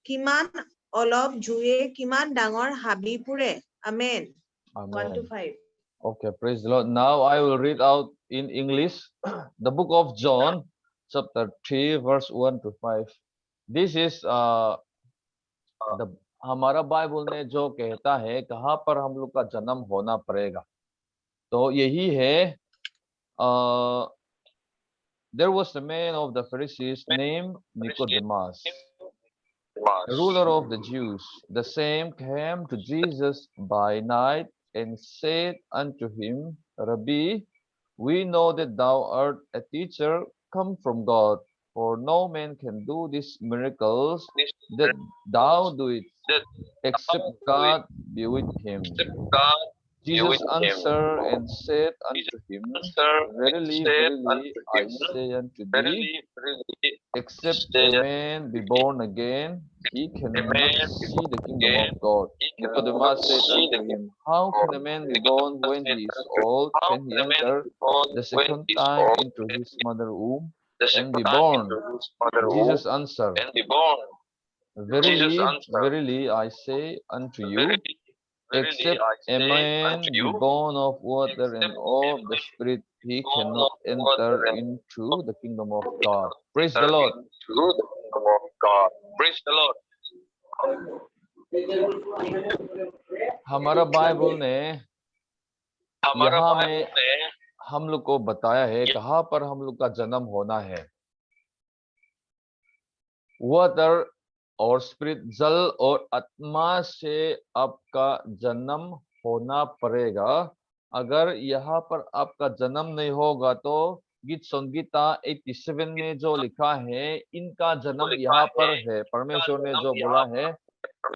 কিমান অলপ জুয়ে কিমান ডাঙৰ হাবি পুৰে। Amen. 1 to 5. Okay, praise the Lord. Now I will read out in English the book of John chapter 3 verse 1 to 5. This is हमारा बाइबल में जो कहता है कहाँ पर हम लोग का जन्म होना पड़ेगा, तो यही है। There was a man of the Pharisees named Nicodemus, a ruler of the Jews. The same came to Jesus by night and said unto him, Rabbi, we know that thou art a teacher come from God, for no man can do these miracles that thou doest, except God be with him. Jesus answered and said unto him, Verily, verily, I say unto thee, except a man be born again, he cannot see the kingdom of God. Nicodemus said unto him, How can a man be born when he is old? Can he enter the second time into his mother's womb and be born? Jesus answered, Verily, verily, I say unto you, except a man be born of water and of the Spirit, he cannot enter into the kingdom of God. Praise the Lord. हमारा बाइबल ने यहाँ में हम लोग को बताया है कहाँ पर हम लोग का जन्म होना है। वाटर और स्पिरिट, जल और आत्मा से आपका जन्म होना पड़ेगा। अगर यहाँ पर आपका जन्म नहीं होगा तो गीत संगीता 87 में जो लिखा है, इनका जन्म यहाँ पर है। परमेश्वर ने जो बोला है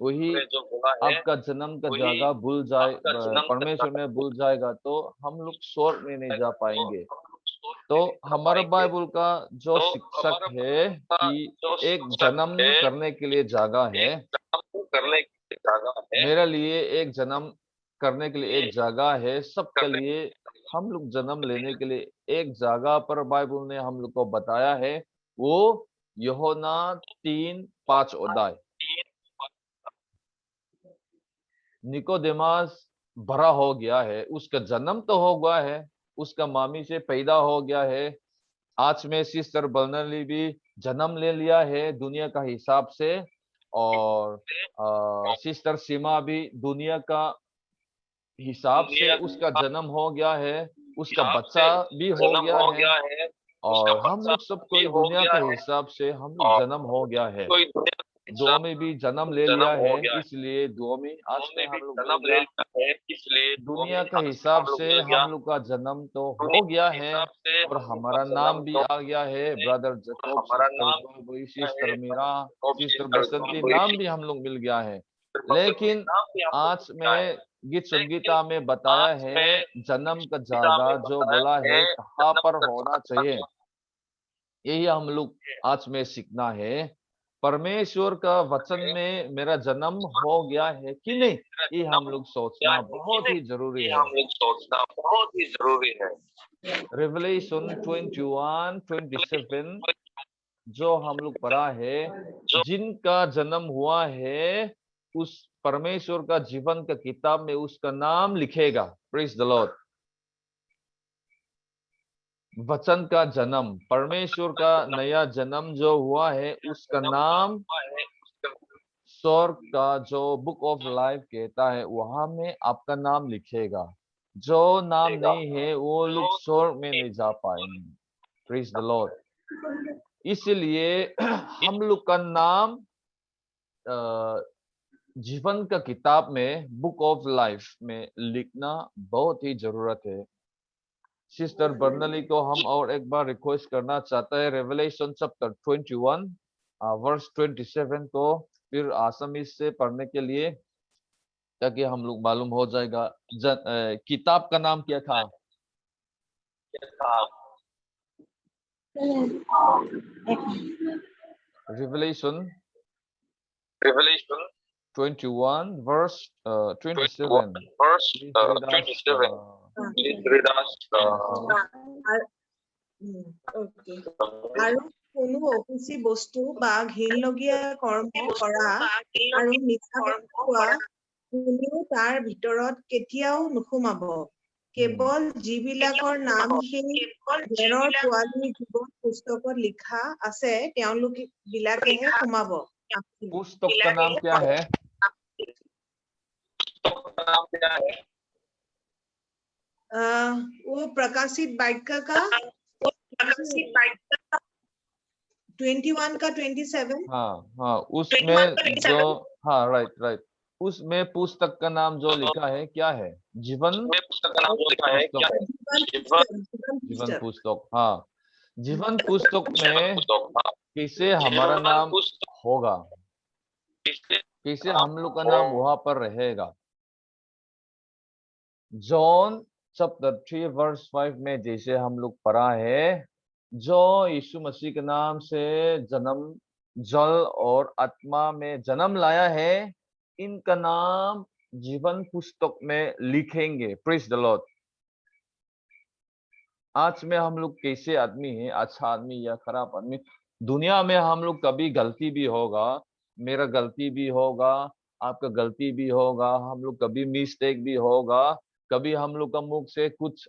वही आपका जन्म का जगह भूल जाए, परमेश्वर ने भूल जाएगा तो हम लोग स्वर्ग में नहीं जा पाएंगे। तो हमारा बाइबल का जो शिक्षक है कि एक जन्म करने के लिए जगह है, मेरे लिए एक जन्म करने के लिए एक जगह है, सबके लिए हम लोग जन्म लेने के लिए एक जगह पर बाइबल ने हम लोग को बताया है। वो यूहन्ना 3:5 अध्याय। निकोदेमस बड़ा हो गया है, उसका जन्म तो हो गया है, उसका मामी से पैदा हो गया है। आज में सिस्टर बर्नली भी जन्म ले लिया है दुनिया का हिसाब से, और सिस्टर सीमा भी दुनिया का हिसाब से उसका जन्म हो गया है, उसका बच्चा भी हो गया है, और हम लोग सब कोई दुनिया के हिसाब से हम लोग जन्म हो गया है। दुआ में भी जन्म ले लिया है, इसलिए दुआ में आज में हम लोग दुनिया के हिसाब से हम लोग का जन्म तो हो गया है, और हमारा नाम भी आ गया है। Brother Jacob, sister Meera, sister Basanti, नाम भी हम लोग मिल गया है। लेकिन आज में गीत संगीता में बताया है जन्म का जगह जो बोला है कहाँ पर होना चाहिए, यही हम लोग आज में सीखना है। परमेश्वर का वचन में मेरा जन्म हो गया है कि नहीं, ये हम लोग सोचना बहुत ही जरूरी है। रेवलेशन 21:27 जो हम लोग पढ़ा है, जिनका जन्म हुआ है उस परमेश्वर का जीवन का किताब में उसका नाम लिखेगा। Praise the Lord. वचन का जन्म, परमेश्वर का नया जन्म जो हुआ है, उसका नाम स्वर्ग का जो बुक ऑफ लाइफ कहता है वहां में आपका नाम लिखेगा। जो नाम नहीं है वो लोग स्वर्ग में नहीं जा पाएंगे। Praise the Lord. इसलिए हम लोग का नाम जीवन का किताब में, बुक ऑफ लाइफ में लिखना बहुत ही जरूरत है। सिस्टर बर्नली को हम और एक बार रिक्वेस्ट करना चाहता है, रेवलेशन चैप्टर 21 वर्स 27 को फिर आसामीज से पढ़ने के लिए, ताकि हम लोग मालूम हो जाएगा किताब का नाम क्या था। Revelation 21 verse 27। আৰু কোনো অসুচি বস্তু বা ঘিনলগীয়া কৰ্ম কৰা আৰু মিছা কোৱা কোনেও তাৰ ভিতৰত কেতিয়াও নোসোমাব। কেৱল যিবিলাকৰ নাম সেই জ্ঞানৰ পোৱালী জীৱন পুস্তকত লিখা আছে তেওঁলোক বিলাকেহে সোমাব। पुस्तक का नाम क्या है? वो प्रकाशित वाक्य का 21 का 27। हाँ उसमें जो राइट उसमें पुस्तक का नाम जो लिखा है क्या है? जीवन पुस्तक। हाँ, जीवन पुस्तक में कैसे हमारा नाम होगा, कैसे हम लोग का नाम वहां पर रहेगा। जॉन चैप्टर 3 वर्स 5 में जैसे हम लोग पढ़ा है, जो यीशु मसीह के नाम से जन्म जल और आत्मा में जन्म लाया है, इनका नाम जीवन पुस्तक में लिखेंगे। Praise the Lord. आज में हम लोग कैसे आदमी हैं, अच्छा आदमी या खराब आदमी, दुनिया में हम लोग कभी गलती भी होगा, मेरा गलती भी होगा, आपका गलती भी होगा, हम लोग कभी मिस्टेक भी होगा, कभी हम लोग का मुख से कुछ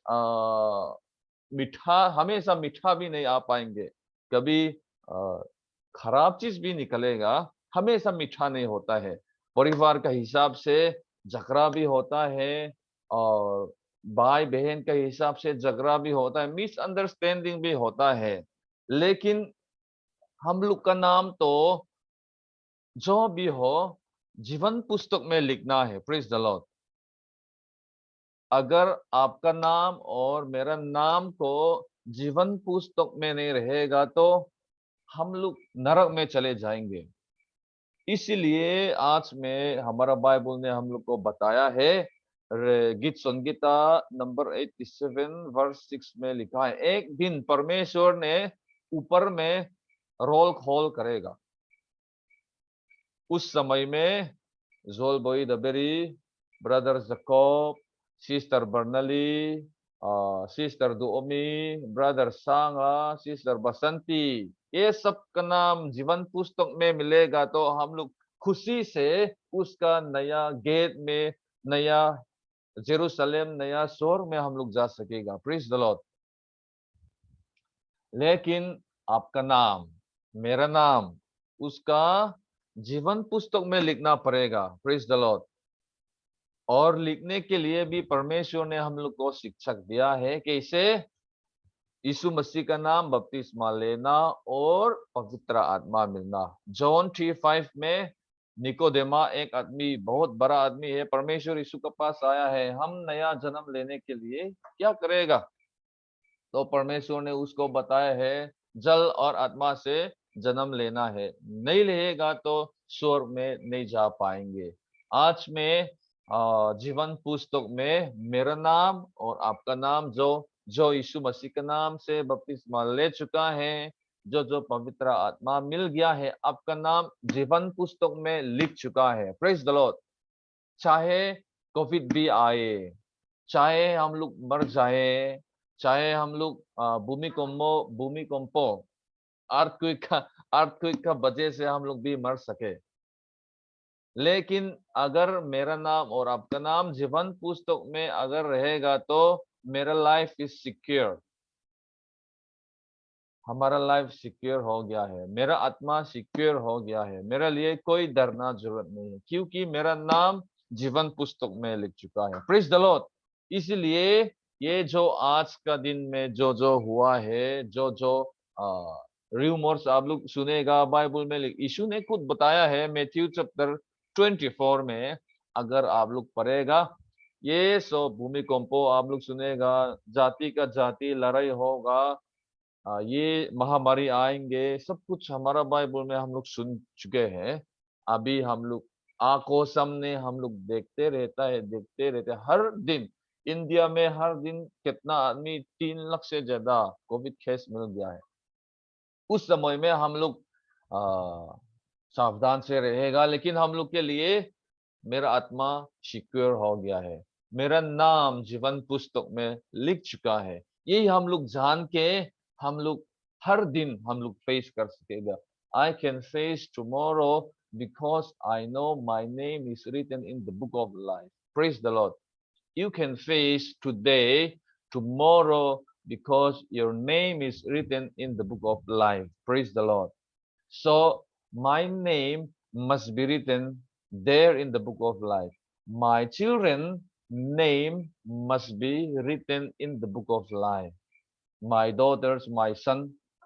मीठा, हमेशा मीठा भी नहीं आ पाएंगे, कभी खराब चीज भी निकलेगा, हमेशा मीठा नहीं होता है। परिवार का हिसाब से झगड़ा भी होता है, और भाई बहन के हिसाब से झगड़ा भी होता है, मिसअंडरस्टैंडिंग भी होता है। लेकिन हम लोग का नाम तो जो भी हो जीवन पुस्तक में लिखना है। Praise the Lord. अगर आपका नाम और मेरा नाम को जीवन पुस्तक में नहीं रहेगा तो हम लोग नरक में चले जाएंगे। इसीलिए आज में हमारा बाइबल ने हम लोग को बताया है, गीत संगीता नंबर 87 वर्स 6 में लिखा है, एक दिन परमेश्वर ने ऊपर में रोल खोल करेगा। उस समय में जोल बोई दबेरी, brother Jacob, sister Burnley, sister दुओमी, ब्रदर सांगा, सिस्टर बसंती, ये सब का नाम जीवन पुस्तक में मिलेगा तो हम लोग खुशी से उसका नया गेट में, नया जेरूशलेम, नया शोर में हम लोग जा सकेगा। Praise the Lord. लेकिन आपका नाम, मेरा नाम, उसका जीवन पुस्तक में लिखना पड़ेगा। Praise the Lord. और लिखने के लिए भी परमेश्वर ने हम लोग को शिक्षक दिया है कि इसे यीशु मसीह का नाम बपतिस्मा लेना और पवित्र आत्मा मिलना। जॉन 3:5 में निकोदेमा, एक आदमी, बहुत बड़ा आदमी है, परमेश्वर यीशु के पास आया है, हम नया जन्म लेने के लिए क्या करेगा? तो परमेश्वर ने उसको बताया है जल और आत्मा से जन्म लेना है, नहीं लेगा तो स्वर्ग में नहीं जा पाएंगे। आज में जीवन पुस्तक में मेरा नाम और आपका नाम, जो यीशु मसीह के नाम से बपतिस्मा ले चुका है, जो पवित्र आत्मा मिल गया है, आपका नाम जीवन पुस्तक में लिख चुका है। Praise the Lord. चाहे कोविड भी आए, चाहे हम लोग मर जाए, चाहे हम लोग भूमिकंपो अर्थक्वेक का वजह से हम लोग भी मर सके, लेकिन अगर मेरा नाम और आपका नाम जीवन पुस्तक में अगर रहेगा तो मेरा लाइफ इज सिक्योर। हमारा लाइफ सिक्योर हो गया है, मेरा आत्मा सिक्योर हो गया है, मेरे लिए कोई डरना जरूरत नहीं है, क्योंकि मेरा नाम जीवन पुस्तक में लिख चुका है। Praise the Lord. इसलिए ये जो आज का दिन में जो हुआ है, जो रूमर्स आप लोग सुनेगा बाइबल में, यीशु ने खुद बताया है मैथ्यू चैप्टर 24 में, अगर आप लोग पढ़ेगा, ये सो भूमिकंपो आप लोग सुनेगा, जाति का जाति लड़ाई होगा, ये महामारी आएंगे, सब कुछ हमारा बाइबल में हम लोग सुन चुके हैं। अभी हम लोग आंखों सामने हम लोग देखते रहते हैं हर दिन। इंडिया में हर दिन कितना आदमी, 3 लाख से ज्यादा कोविड केस मिल गया है। उस समय में हम लोग सावधान से रहेगा, लेकिन हम लोग के लिए मेरा आत्मा सिक्योर हो गया है, मेरा नाम जीवन पुस्तक में लिख चुका है। यही हम लोग जान के हम लोग हर दिन हम लोग फेस कर सकेगा। I can face tomorrow because I know my name is written in the book of life. Praise the Lord. You can face today, tomorrow, because your name is written in the book of life. Praise the Lord. So my name must be written there in the book of life. My children's name must be written in the book of life. My daughters, my son,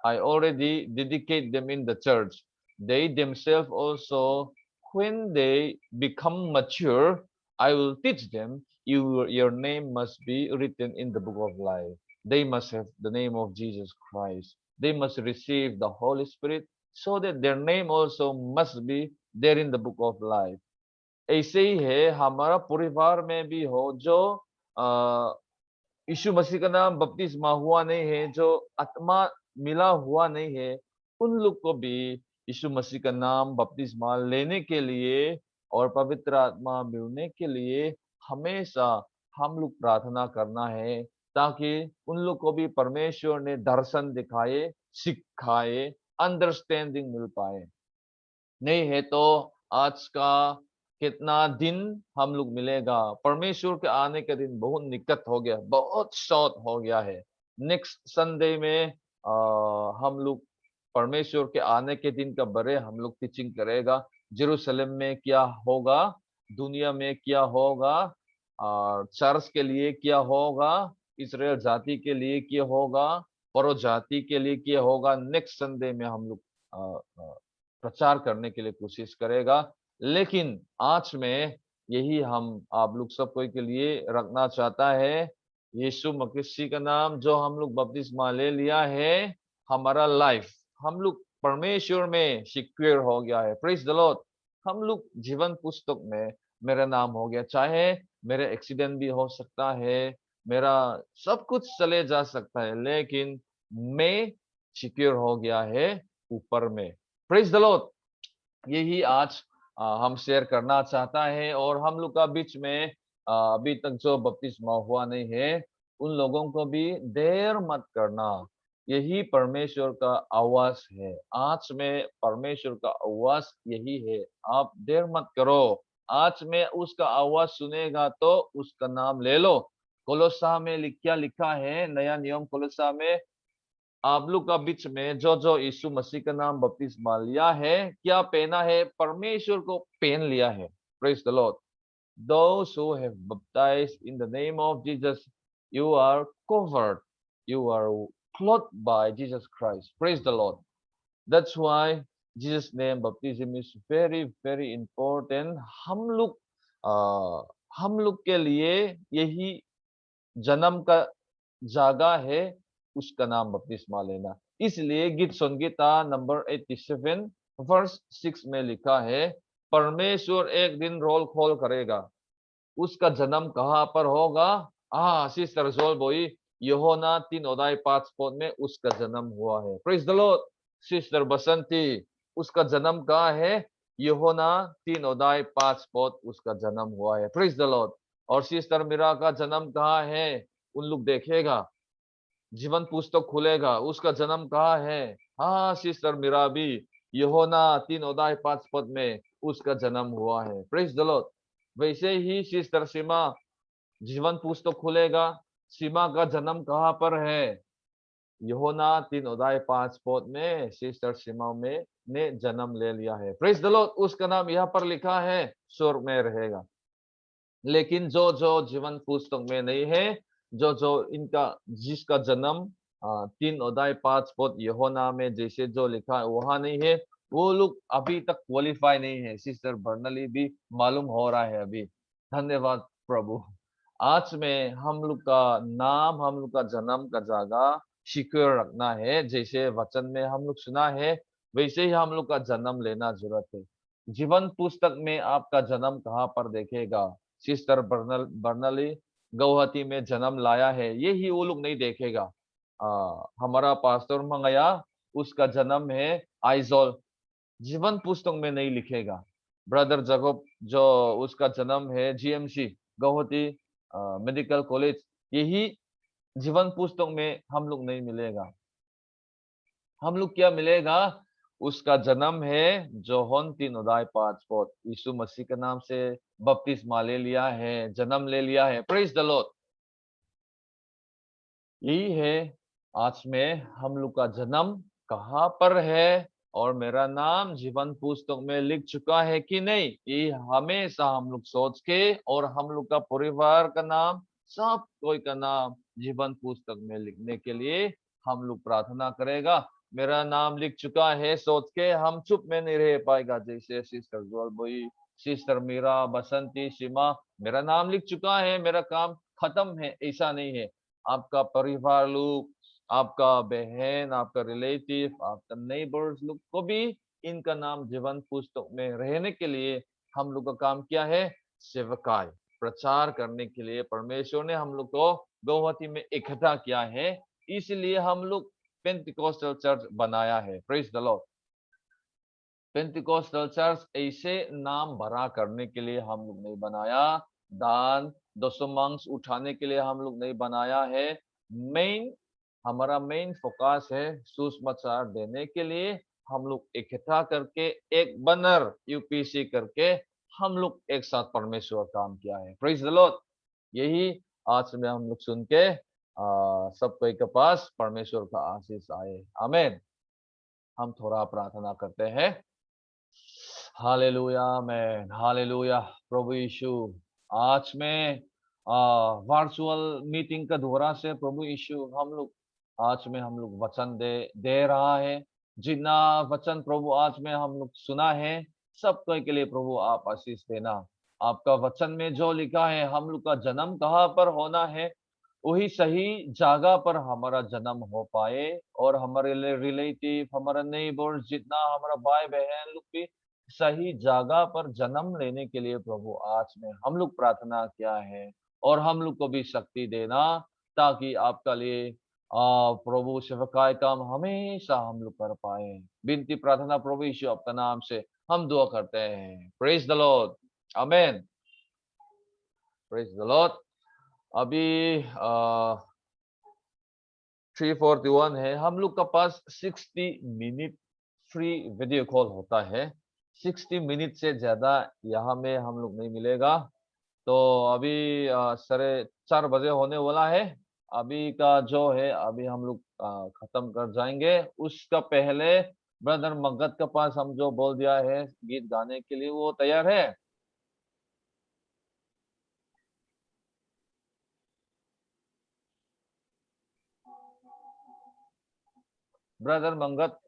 I already dedicate them in the church. They themselves also, when they become mature, I will teach them, your name must be written in the book of life. They must have the name of Jesus Christ. They must receive the Holy Spirit so that their name also must be there in the book of life. ऐसे ही है हमारा परिवार में भी हो, जो यीशु मसीह का नाम बपतिस्मा हुआ नहीं है, जो आत्मा मिला हुआ नहीं है, उन लोग को भी यीशु मसीह का नाम बपतिस्मा लेने के लिए और पवित्र आत्मा मिलने के लिए हमेशा हम लोग प्रार्थना करना है, ताकि उन लोग को भी परमेश्वर ने दर्शन दिखाए, सिखाए, अंडरस्टैंडिंग मिल पाए। नहीं है तो आज का कितना दिन हम लोग मिलेगा। परमेश्वर के आने का दिन बहुत निकट हो गया, बहुत शॉर्ट हो गया है। नेक्स्ट संडे में हम लोग परमेश्वर के आने के दिन का बारे हम लोग टीचिंग करेगा। जेरूशलेम में क्या होगा, दुनिया में क्या होगा, चर्च के लिए क्या होगा, इस्राएल जाति के लिए क्या होगा, परो जाति के लिए क्या होगा। नेक्स्ट संडे में हम लोग प्रचार करने के लिए कोशिश करेगा। लेकिन आज में यही हम आप लोग सब कोई के लिए रखना चाहता है। यीशु मसीह का नाम जो हम लोग बपतिस्मा ले लिया है, हमारा लाइफ हम लोग परमेश्वर में सिक्योर हो गया है। Praise the Lord. हम लोग जीवन पुस्तक में मेरा नाम हो गया। चाहे मेरे एक्सीडेंट भी हो सकता है, मेरा सब कुछ चले जा सकता है, लेकिन मैं सिक्योर हो गया है ऊपर में। Praise the Lord. यही आज हम शेयर करना चाहता है। और हम लोग का बीच में अभी तक जो बपतिस्मा हुआ नहीं है, उन लोगों को भी देर मत करना। यही परमेश्वर का आवाज है। आज में परमेश्वर का आवाज यही है, आप देर मत करो। आज में उसका आवाज सुनेगा तो उसका नाम ले लो। कोलोसा में क्या लिखा है, नया नियम कोलोसा में, आप लोग का बीच में जो जो यीशु मसीह का नाम बपतिस्मा लिया है, क्या पहना है? परमेश्वर को पहन लिया है। Praise the Lord. Those who have baptized in the name of Jesus, you are covered, you are clothed by Jesus Christ. Praise the Lord. That's why Jesus name baptism is very very important. हम लोग के लिए यही जन्म का जगह है, उसका नाम बपतिस्मा लेना। इसलिए गीत संगीता नंबर 87 वर्स 6 में लिखा है, परमेश्वर एक दिन रोल खोल करेगा। उसका जन्म कहाँ पर होगा? सिस्टर जोल बोई, यूहन्ना 3:5 में उसका जन्म हुआ है। Praise the Lord. सिस्टर बसंती, उसका जन्म कहाँ है? यूहन्ना 3:5 उसका जन्म हुआ है। Praise the Lord. और सिस्टर मीरा का जन्म कहाँ है? उन लोग देखेगा, जीवन पुस्तक खुलेगा, उसका जन्म कहाँ है? सिस्टर मीरा भी यूहन्ना 3:5 में उसका जन्म हुआ है। Praise the Lord. वैसे ही सिस्टर सीमा, जीवन पुस्तक खुलेगा, सीमा का जन्म कहाँ पर है? यूहन्ना 3:5 में सिस्टर सीमा में ने जन्म ले लिया है। Praise the Lord. उसका नाम यहाँ पर लिखा है, स्वर्ग में रहेगा। लेकिन जो जो जीवन पुस्तक में नहीं है, जो जो इनका जिसका जन्म 3:5 यूहन्ना में जैसे जो लिखा है वहां नहीं है, वो लोग अभी तक क्वालिफाई नहीं है। सिस्टर बर्नली भी मालूम हो रहा है अभी। धन्यवाद प्रभु। आज में हम लोग का नाम, हम लोग का जन्म का जगह सिक्योर रखना है। जैसे वचन में हम लोग सुना है, वैसे ही हम लोग का जन्म लेना जरूरत है। जीवन पुस्तक में आपका जन्म कहाँ पर देखेगा? सिस्टर बर्नली गुवाहाटी में जन्म लाया है, यही वो लोग नहीं देखेगा। हमारा पास्टर मंगया, उसका जन्म है आइजोल, जीवन पुस्तक में नहीं लिखेगा। ब्रदर जगोब जो उसका जन्म है जीएमसी गुवाहाटी मेडिकल कॉलेज, यही जीवन पुस्तक में हम लोग नहीं मिलेगा। हम लोग क्या मिलेगा? उसका जन्म है जोहन 3:5 यीशु मसीह के नाम से बपतिस्मा ले लिया है, जन्म ले लिया है। Praise the Lord. यही है आज में हम लोग का जन्म कहाँ पर है और मेरा नाम जीवन पुस्तक में लिख चुका है कि नहीं, ये हमेशा हम लोग सोच के, और हम लोग का परिवार का नाम, सब कोई का नाम जीवन पुस्तक में लिखने के लिए हम लोग प्रार्थना करेगा। मेरा नाम लिख चुका है सोच के हम चुप में नहीं रह पाएगा। जैसे सिस्टर जोलबोई, सिस्टर मीरा, बसंती, सीमा, मेरा नाम लिख चुका है, मेरा काम खत्म है, ऐसा नहीं है। आपका परिवार लोग, आपका बहन, आपका रिलेटिव, आपका नेबर्स लोग को भी इनका नाम जीवन पुस्तक में रहने के लिए हम लोग का काम क्या है? सेवकाई, प्रचार करने के लिए परमेश्वर ने हम लोग को गुवाहाटी में इकट्ठा किया है। इसलिए हम लोग पेंटिकोस्टल चर्च बनाया है। Praise the Lord. Pentecostal church ऐसे नाम भरा करने के लिए हम लोग नहीं बनाया, दान दशमांश उठाने के लिए हम लोग नहीं बनाया है। हमारा मेन फोकस है सुसमाचार देने के लिए। हम लोग इकट्ठा करके एक बनर यूपीसी करके हम लोग एक साथ परमेश्वर काम किया है। Praise the Lord. यही आज में हम लोग सुन के सब कोई के पास परमेश्वर का आशीष आए। आमीन। हम थोड़ा प्रार्थना करते हैं। हालेलुया, आमीन, हालेलुया। प्रभु यीशु, आज में वर्चुअल मीटिंग का द्वारा से प्रभु यीशु हम लोग आज में हम लोग वचन दे रहा है। जितना वचन प्रभु आज में हम लोग सुना है, सब कोई के लिए प्रभु आप आशीष देना। आपका वचन में जो लिखा है हम लोग का जन्म कहाँ पर होना है, वही सही जगह पर हमारा जन्म हो पाए, और हमारे रिलेटिव, हमारा नेबर, जितना हमारा भाई बहन लोग भी सही जगह पर जन्म लेने के लिए प्रभु आज में हम लोग प्रार्थना किया है। और हम लोग को भी शक्ति देना ताकि आपका लिए प्रभु सेवकाई काम हमेशा हम लोग कर पाए। विनती प्रार्थना प्रभु यीशु आपका नाम से हम दुआ करते हैं। प्रेज द लॉर्ड, आमीन। Praise the Lord. अभी 3:41 है। हम लोग का पास 60 मिनट फ्री वीडियो कॉल होता है। 60 मिनट से ज्यादा यहाँ में हम लोग नहीं मिलेगा। तो अभी 4:30 बजे होने वाला है। अभी का जो है अभी हम लोग खत्म कर जाएंगे। उसका पहले ब्रदर मगध के पास हम जो बोल दिया है गीत गाने के लिए, वो तैयार है? ब्रदर मंगत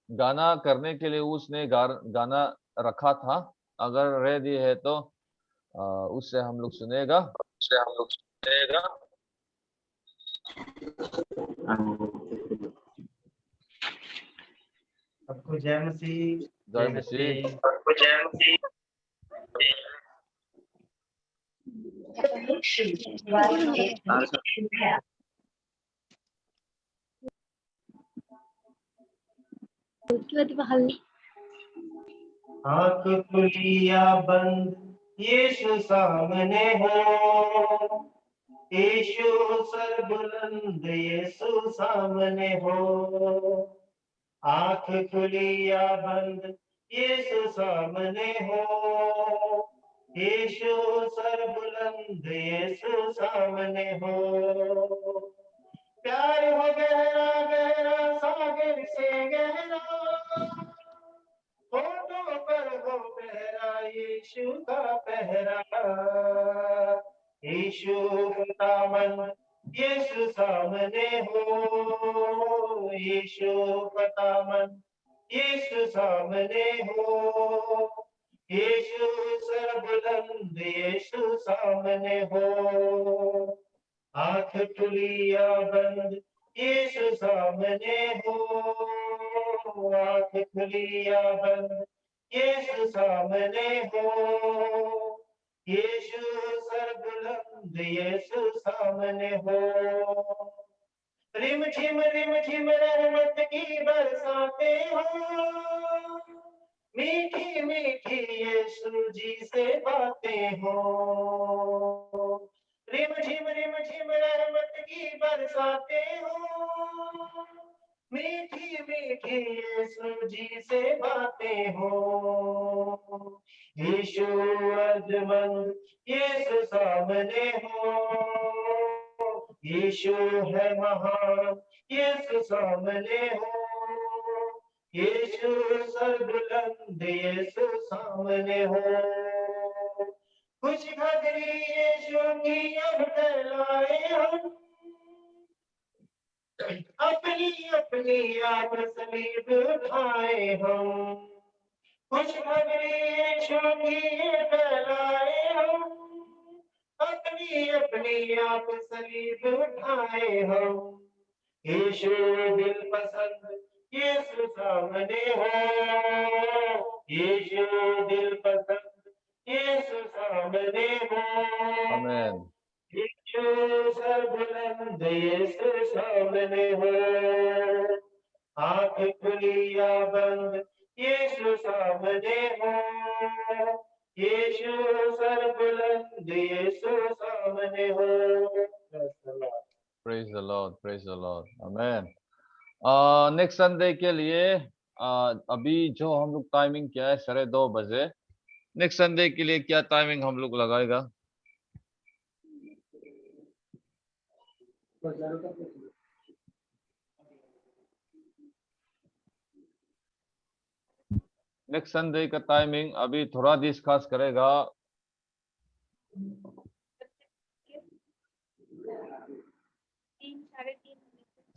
गाना करने के लिए उसने गाना रखा था। अगर रेडी है तो उससे हम लोग सुनेगा। सबको जय मसीह। जय मसीह। आँख खुली या बंद यीशु सामने हो, यीशु सर बुलंद यीशु सामने हो। आँख खुली या बंद यीशु सामने हो, यीशु सर बुलंद यीशु सामने हो। प्यार हो गहरा गहरा सागर से गहरा, होठों पर हो पहरा यीशु का पहरा। यीशु का दामन यीशु सामने हो, यीशु का दामन यीशु सामने हो, यीशु सर बुलंद यीशु सामने हो। आँख खुली या बंद यीशु सामने हो, आँख खुली या बंद यीशु सामने हो, यीशु सर बुलंद यीशु सामने हो। रिम झिम रहमत की बरसाते हो, मीठी मीठी यीशु जी से बातें हो। रिम झिम रहमत की बरसाते हो, मीठी मीठी यीशु जी से बातें हो। यीशु अर्जमंद यीशु सामने हो, यीशु है महान यीशु सामने हो, यीशु सर बुलंद यीशु सामने हो। खुश खबरी यीशु की अब फैलाए हम, अपनी अपनी आग सलीब उठाए हम। खुश खबरी यीशु की फैलाए हम, अपनी अपनी आग सलीब उठाए हम। यीशु दिल पसंद यीशु सामने हो, यीशु दिल पसंद यीशु सामने हो। आमीन। यीशु सर बुलंद यीशु सामने हो, आँख खुली या बंद यीशु सामने हो, यीशु सर बुलंद यीशु सामने हो। Praise the Lord, praise the Lord, आमीन। नेक्स्ट संडे के लिए अभी जो हम लोग टाइमिंग किया है 2:30 बजे, नेक्स्ट संडे के लिए क्या टाइमिंग हम लोग लगाएगा? नेक्स्ट संडे का टाइमिंग अभी थोड़ा डिस्कस करेगा।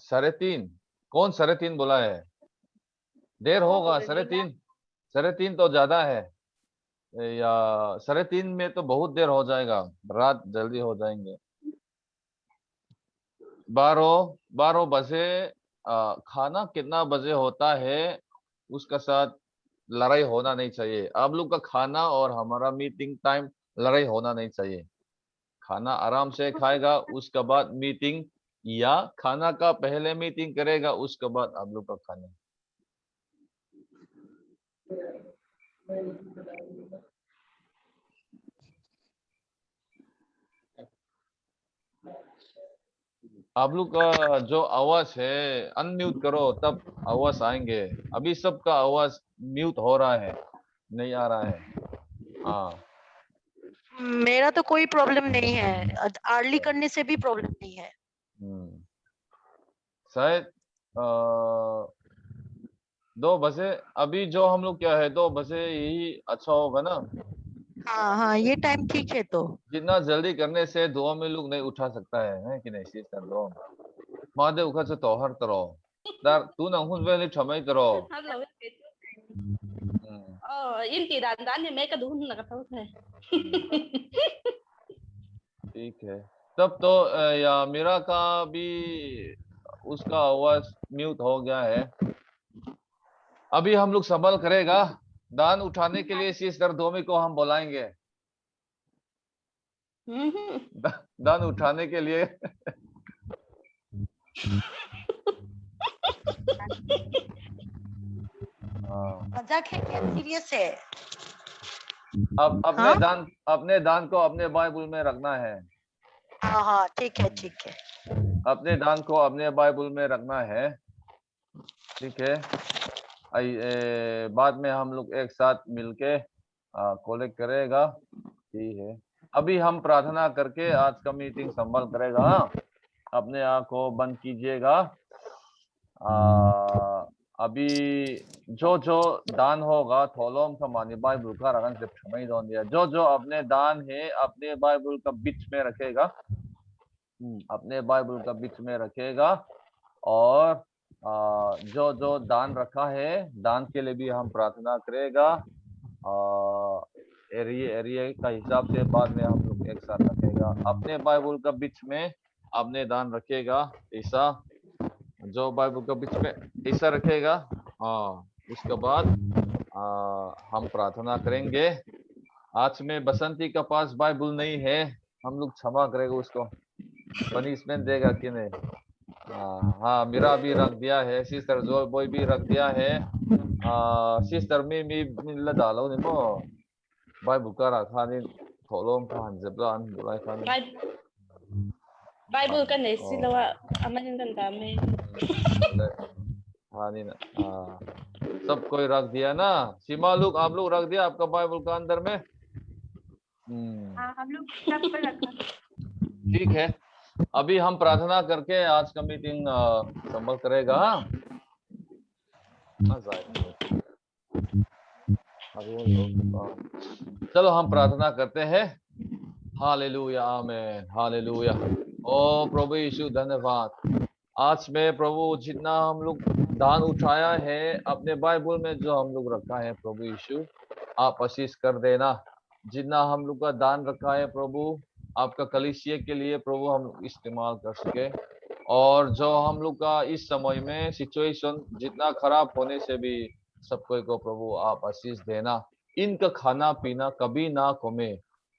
3:30 कौन 3:30 बोला है? देर होगा 3:30? 3:30 तो ज्यादा है, या 3:30 में तो बहुत देर हो जाएगा, रात जल्दी हो जाएंगे। 12 बजे खाना कितना बजे होता है उसका साथ लड़ाई होना नहीं चाहिए। आप लोग का खाना और हमारा मीटिंग टाइम लड़ाई होना नहीं चाहिए। खाना आराम से खाएगा, उसके बाद मीटिंग, या खाना का पहले मीटिंग करेगा, उसके बाद आप लोग का खाना। आप लोग का जो आवाज है अनम्यूट करो, तब आवाज आएंगे। अभी सबका आवाज म्यूट हो रहा है, नहीं आ रहा है। हाँ, मेरा तो कोई प्रॉब्लम नहीं है, अर्ली करने से भी प्रॉब्लम नहीं है। शायद 2 बजे, अभी जो हम लोग क्या है 2 बजे यही अच्छा होगा ना? हाँ, ये टाइम ठीक है। तो जितना जल्दी करने से दुआ में लोग नहीं उठा सकता है कि नहीं? सिस्टर दो मादे उखा से तोहर तरो dar tu nang hun veli chamai taro। inti dan ni मैं का दून लगा था उसमें। ठीक है, तब तो या मीरा का भी उसका आवाज म्यूट हो गया है। अभी हम लोग संभल करेगा। दान उठाने के लिए सिस्टर दोमी को हम बुलाएंगे। दान उठाने के लिए। मजाक है क्या सीरियस है? अब अपने दान को अपने बाइबल में रखना है। हाँ, ठीक है ठीक है। अपने दान को अपने बाइबल में रखना है, ठीक है? बाद में हम लोग एक साथ मिलके कलेक्ट करेगा, ठीक है? अभी हम प्रार्थना करके आज का मीटिंग संभाल करेगा। अपने आँख को बंद कीजिएगा। अभी जो दान होगा थोलोम समानी बाइबल का रगन से क्षमा दोन दिया। जो अपने दान है अपने बाइबल का बीच में रखेगा, अपने बाइबल का बीच में रखेगा। और जो दान रखा है दान के लिए भी हम प्रार्थना करेगा। एरिया का हिसाब से बाद में हम लोग एक साथ रखेगा। अपने बाइबल का बीच में अपने दान रखेगा, ऐसा जो बाइबल के बीच में ऐसा रखेगा। उसके बाद हम प्रार्थना करेंगे। आज में बसंती का पास बाइबल नहीं है, हम लोग क्षमा करेगा, उसको पनिशमेंट देगा कि नहीं? हाँ, मेरा भी रख दिया है, सिस्टर जोल बॉय भी रख दिया है। सिस्टर में मिल डालो नहीं मो बाइबल का रखा नहीं थोलोम का हंजबला बुलाई खान बाइबल का नहीं सिलवा अमन दंता में। हाँ नहीं ना, सब कोई रख दिया ना? सीमा लोग आप लोग रख दिया आपका बाइबल का अंदर में? हम लोग सब पर रखा। ठीक है, अभी हम प्रार्थना करके आज का मीटिंग संभल करेगा। चलो हम प्रार्थना करते हैं। हालेलुया, आमीन, हालेलुया। ओ प्रभु यीशु धन्यवाद। आज में प्रभु जितना हम लोग दान उठाया है अपने बाइबल में जो हम लोग रखा है, प्रभु यीशु आप आशीष कर देना। जितना हम लोग का दान रखा है प्रभु आपका कलीसिया के लिए प्रभु हम लोग इस्तेमाल कर सके। और जो हम लोग का इस समय में सिचुएशन जितना खराब होने से भी सब कोई को प्रभु आप आशीष देना। इनका खाना पीना कभी ना कमे,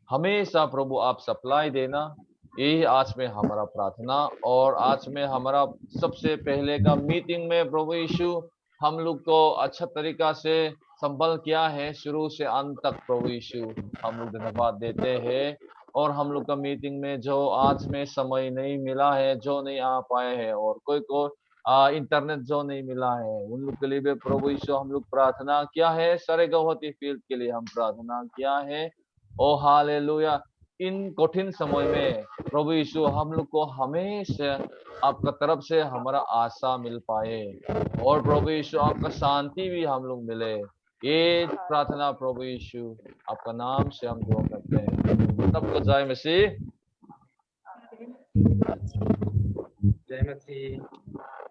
हमेशा प्रभु आप सप्लाई देना। यही आज में हमारा प्रार्थना। और आज में हमारा सबसे पहले का मीटिंग में प्रभु यीशु हम लोग को अच्छा तरीका से संभल किया है शुरू से अंत तक। प्रभु यीशु हम लोग धन्यवाद देते हैं। और हम लोग का मीटिंग में जो आज में समय नहीं मिला है, जो नहीं आ पाए हैं, और कोई को इंटरनेट जो नहीं मिला है उन लोग के लिए भी प्रभु यीशु हम लोग प्रार्थना किया है। सारे गौहती फील्ड के लिए हम प्रार्थना किया है। ओ हालेलुया। इन कठिन समय में प्रभु यीशु हम लोग को हमेशा आपका तरफ से हमारा आशा मिल पाए और प्रभु यीशु आपका शांति भी हम लोग मिले। ये प्रार्थना प्रभु यीशु आपका नाम से हम दुआ करते हैं। सबको जय मसीह। जय मसीह।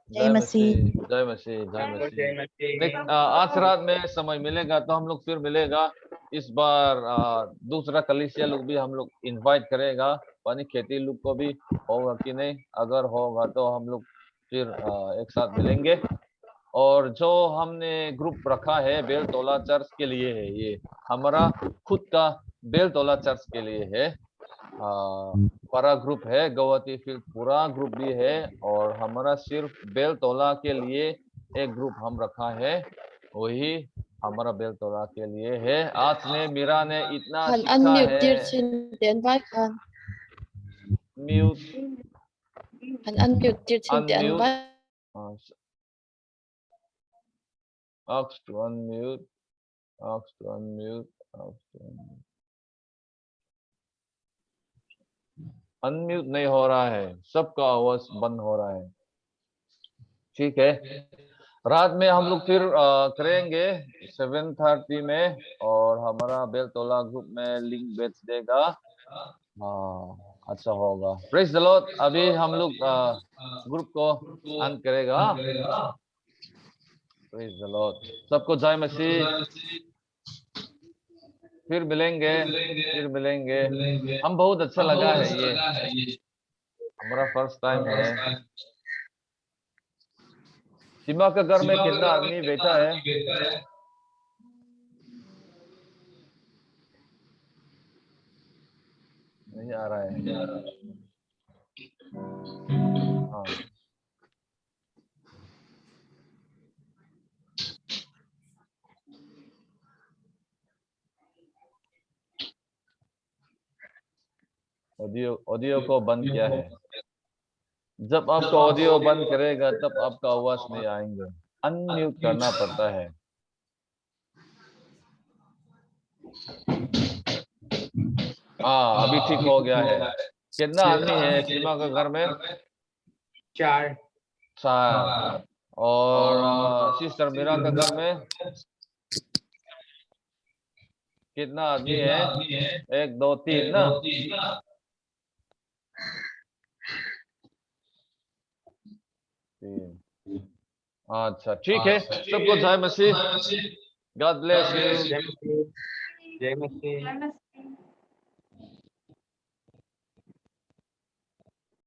जय मसीह। जय मसीह। जय मसीह। जय मसीह। आज रात में समय मिलेगा तो हम लोग फिर मिलेगा। इस बार दूसरा कलीसिया लोग भी हम लोग इनवाइट करेगा। पानी खेती लोग को भी होगा कि नहीं, अगर होगा तो हम लोग फिर एक साथ मिलेंगे। और जो हमने ग्रुप रखा है बेलतोला चर्च के लिए है, ये हमारा खुद का बेलतोला चर्च के लिए है। पूरा ग्रुप है, गौहती फील्ड पूरा ग्रुप भी है और हमारा सिर्फ बेलतोला के लिए एक ग्रुप हम रखा है, वही हमारा बेलतोला के लिए है। आज ने मीरा ने इतना सीखा है। Mute Ask to unmute, ask to unmute, ask to unmute. Unmute नहीं हो रहा है, सबका आवाज बंद हो रहा है। ठीक है, रात में हम लोग फिर करेंगे 7:30 में और हमारा बेलतोला ग्रुप में लिंक भेज देगा। अच्छा होगा। Praise the Lord. अभी हम लोग ग्रुप को ऑन करेगा। Praise the Lord. सबको जय मसीह। फिर मिलेंगे, फिर मिलेंगे। हम बहुत अच्छा लगा है, ये हमारा फर्स्ट टाइम है। सीमा के घर में कितना आदमी बैठा है? नहीं आ रहा है। हाँ। ऑडियो को बंद किया है। जब आपका ऑडियो बंद करेगा तब आपका आवाज नहीं आएंगे, अनम्यूट करना पड़ता है। अभी ठीक हो गया है। कितना आदमी है सीमा के घर में? 4। और सिस्टर मीरा के घर में कितना आदमी है? 1 2 3 ना? अच्छा ठीक है। सबको जय मसीह। God bless you. जय मसीह।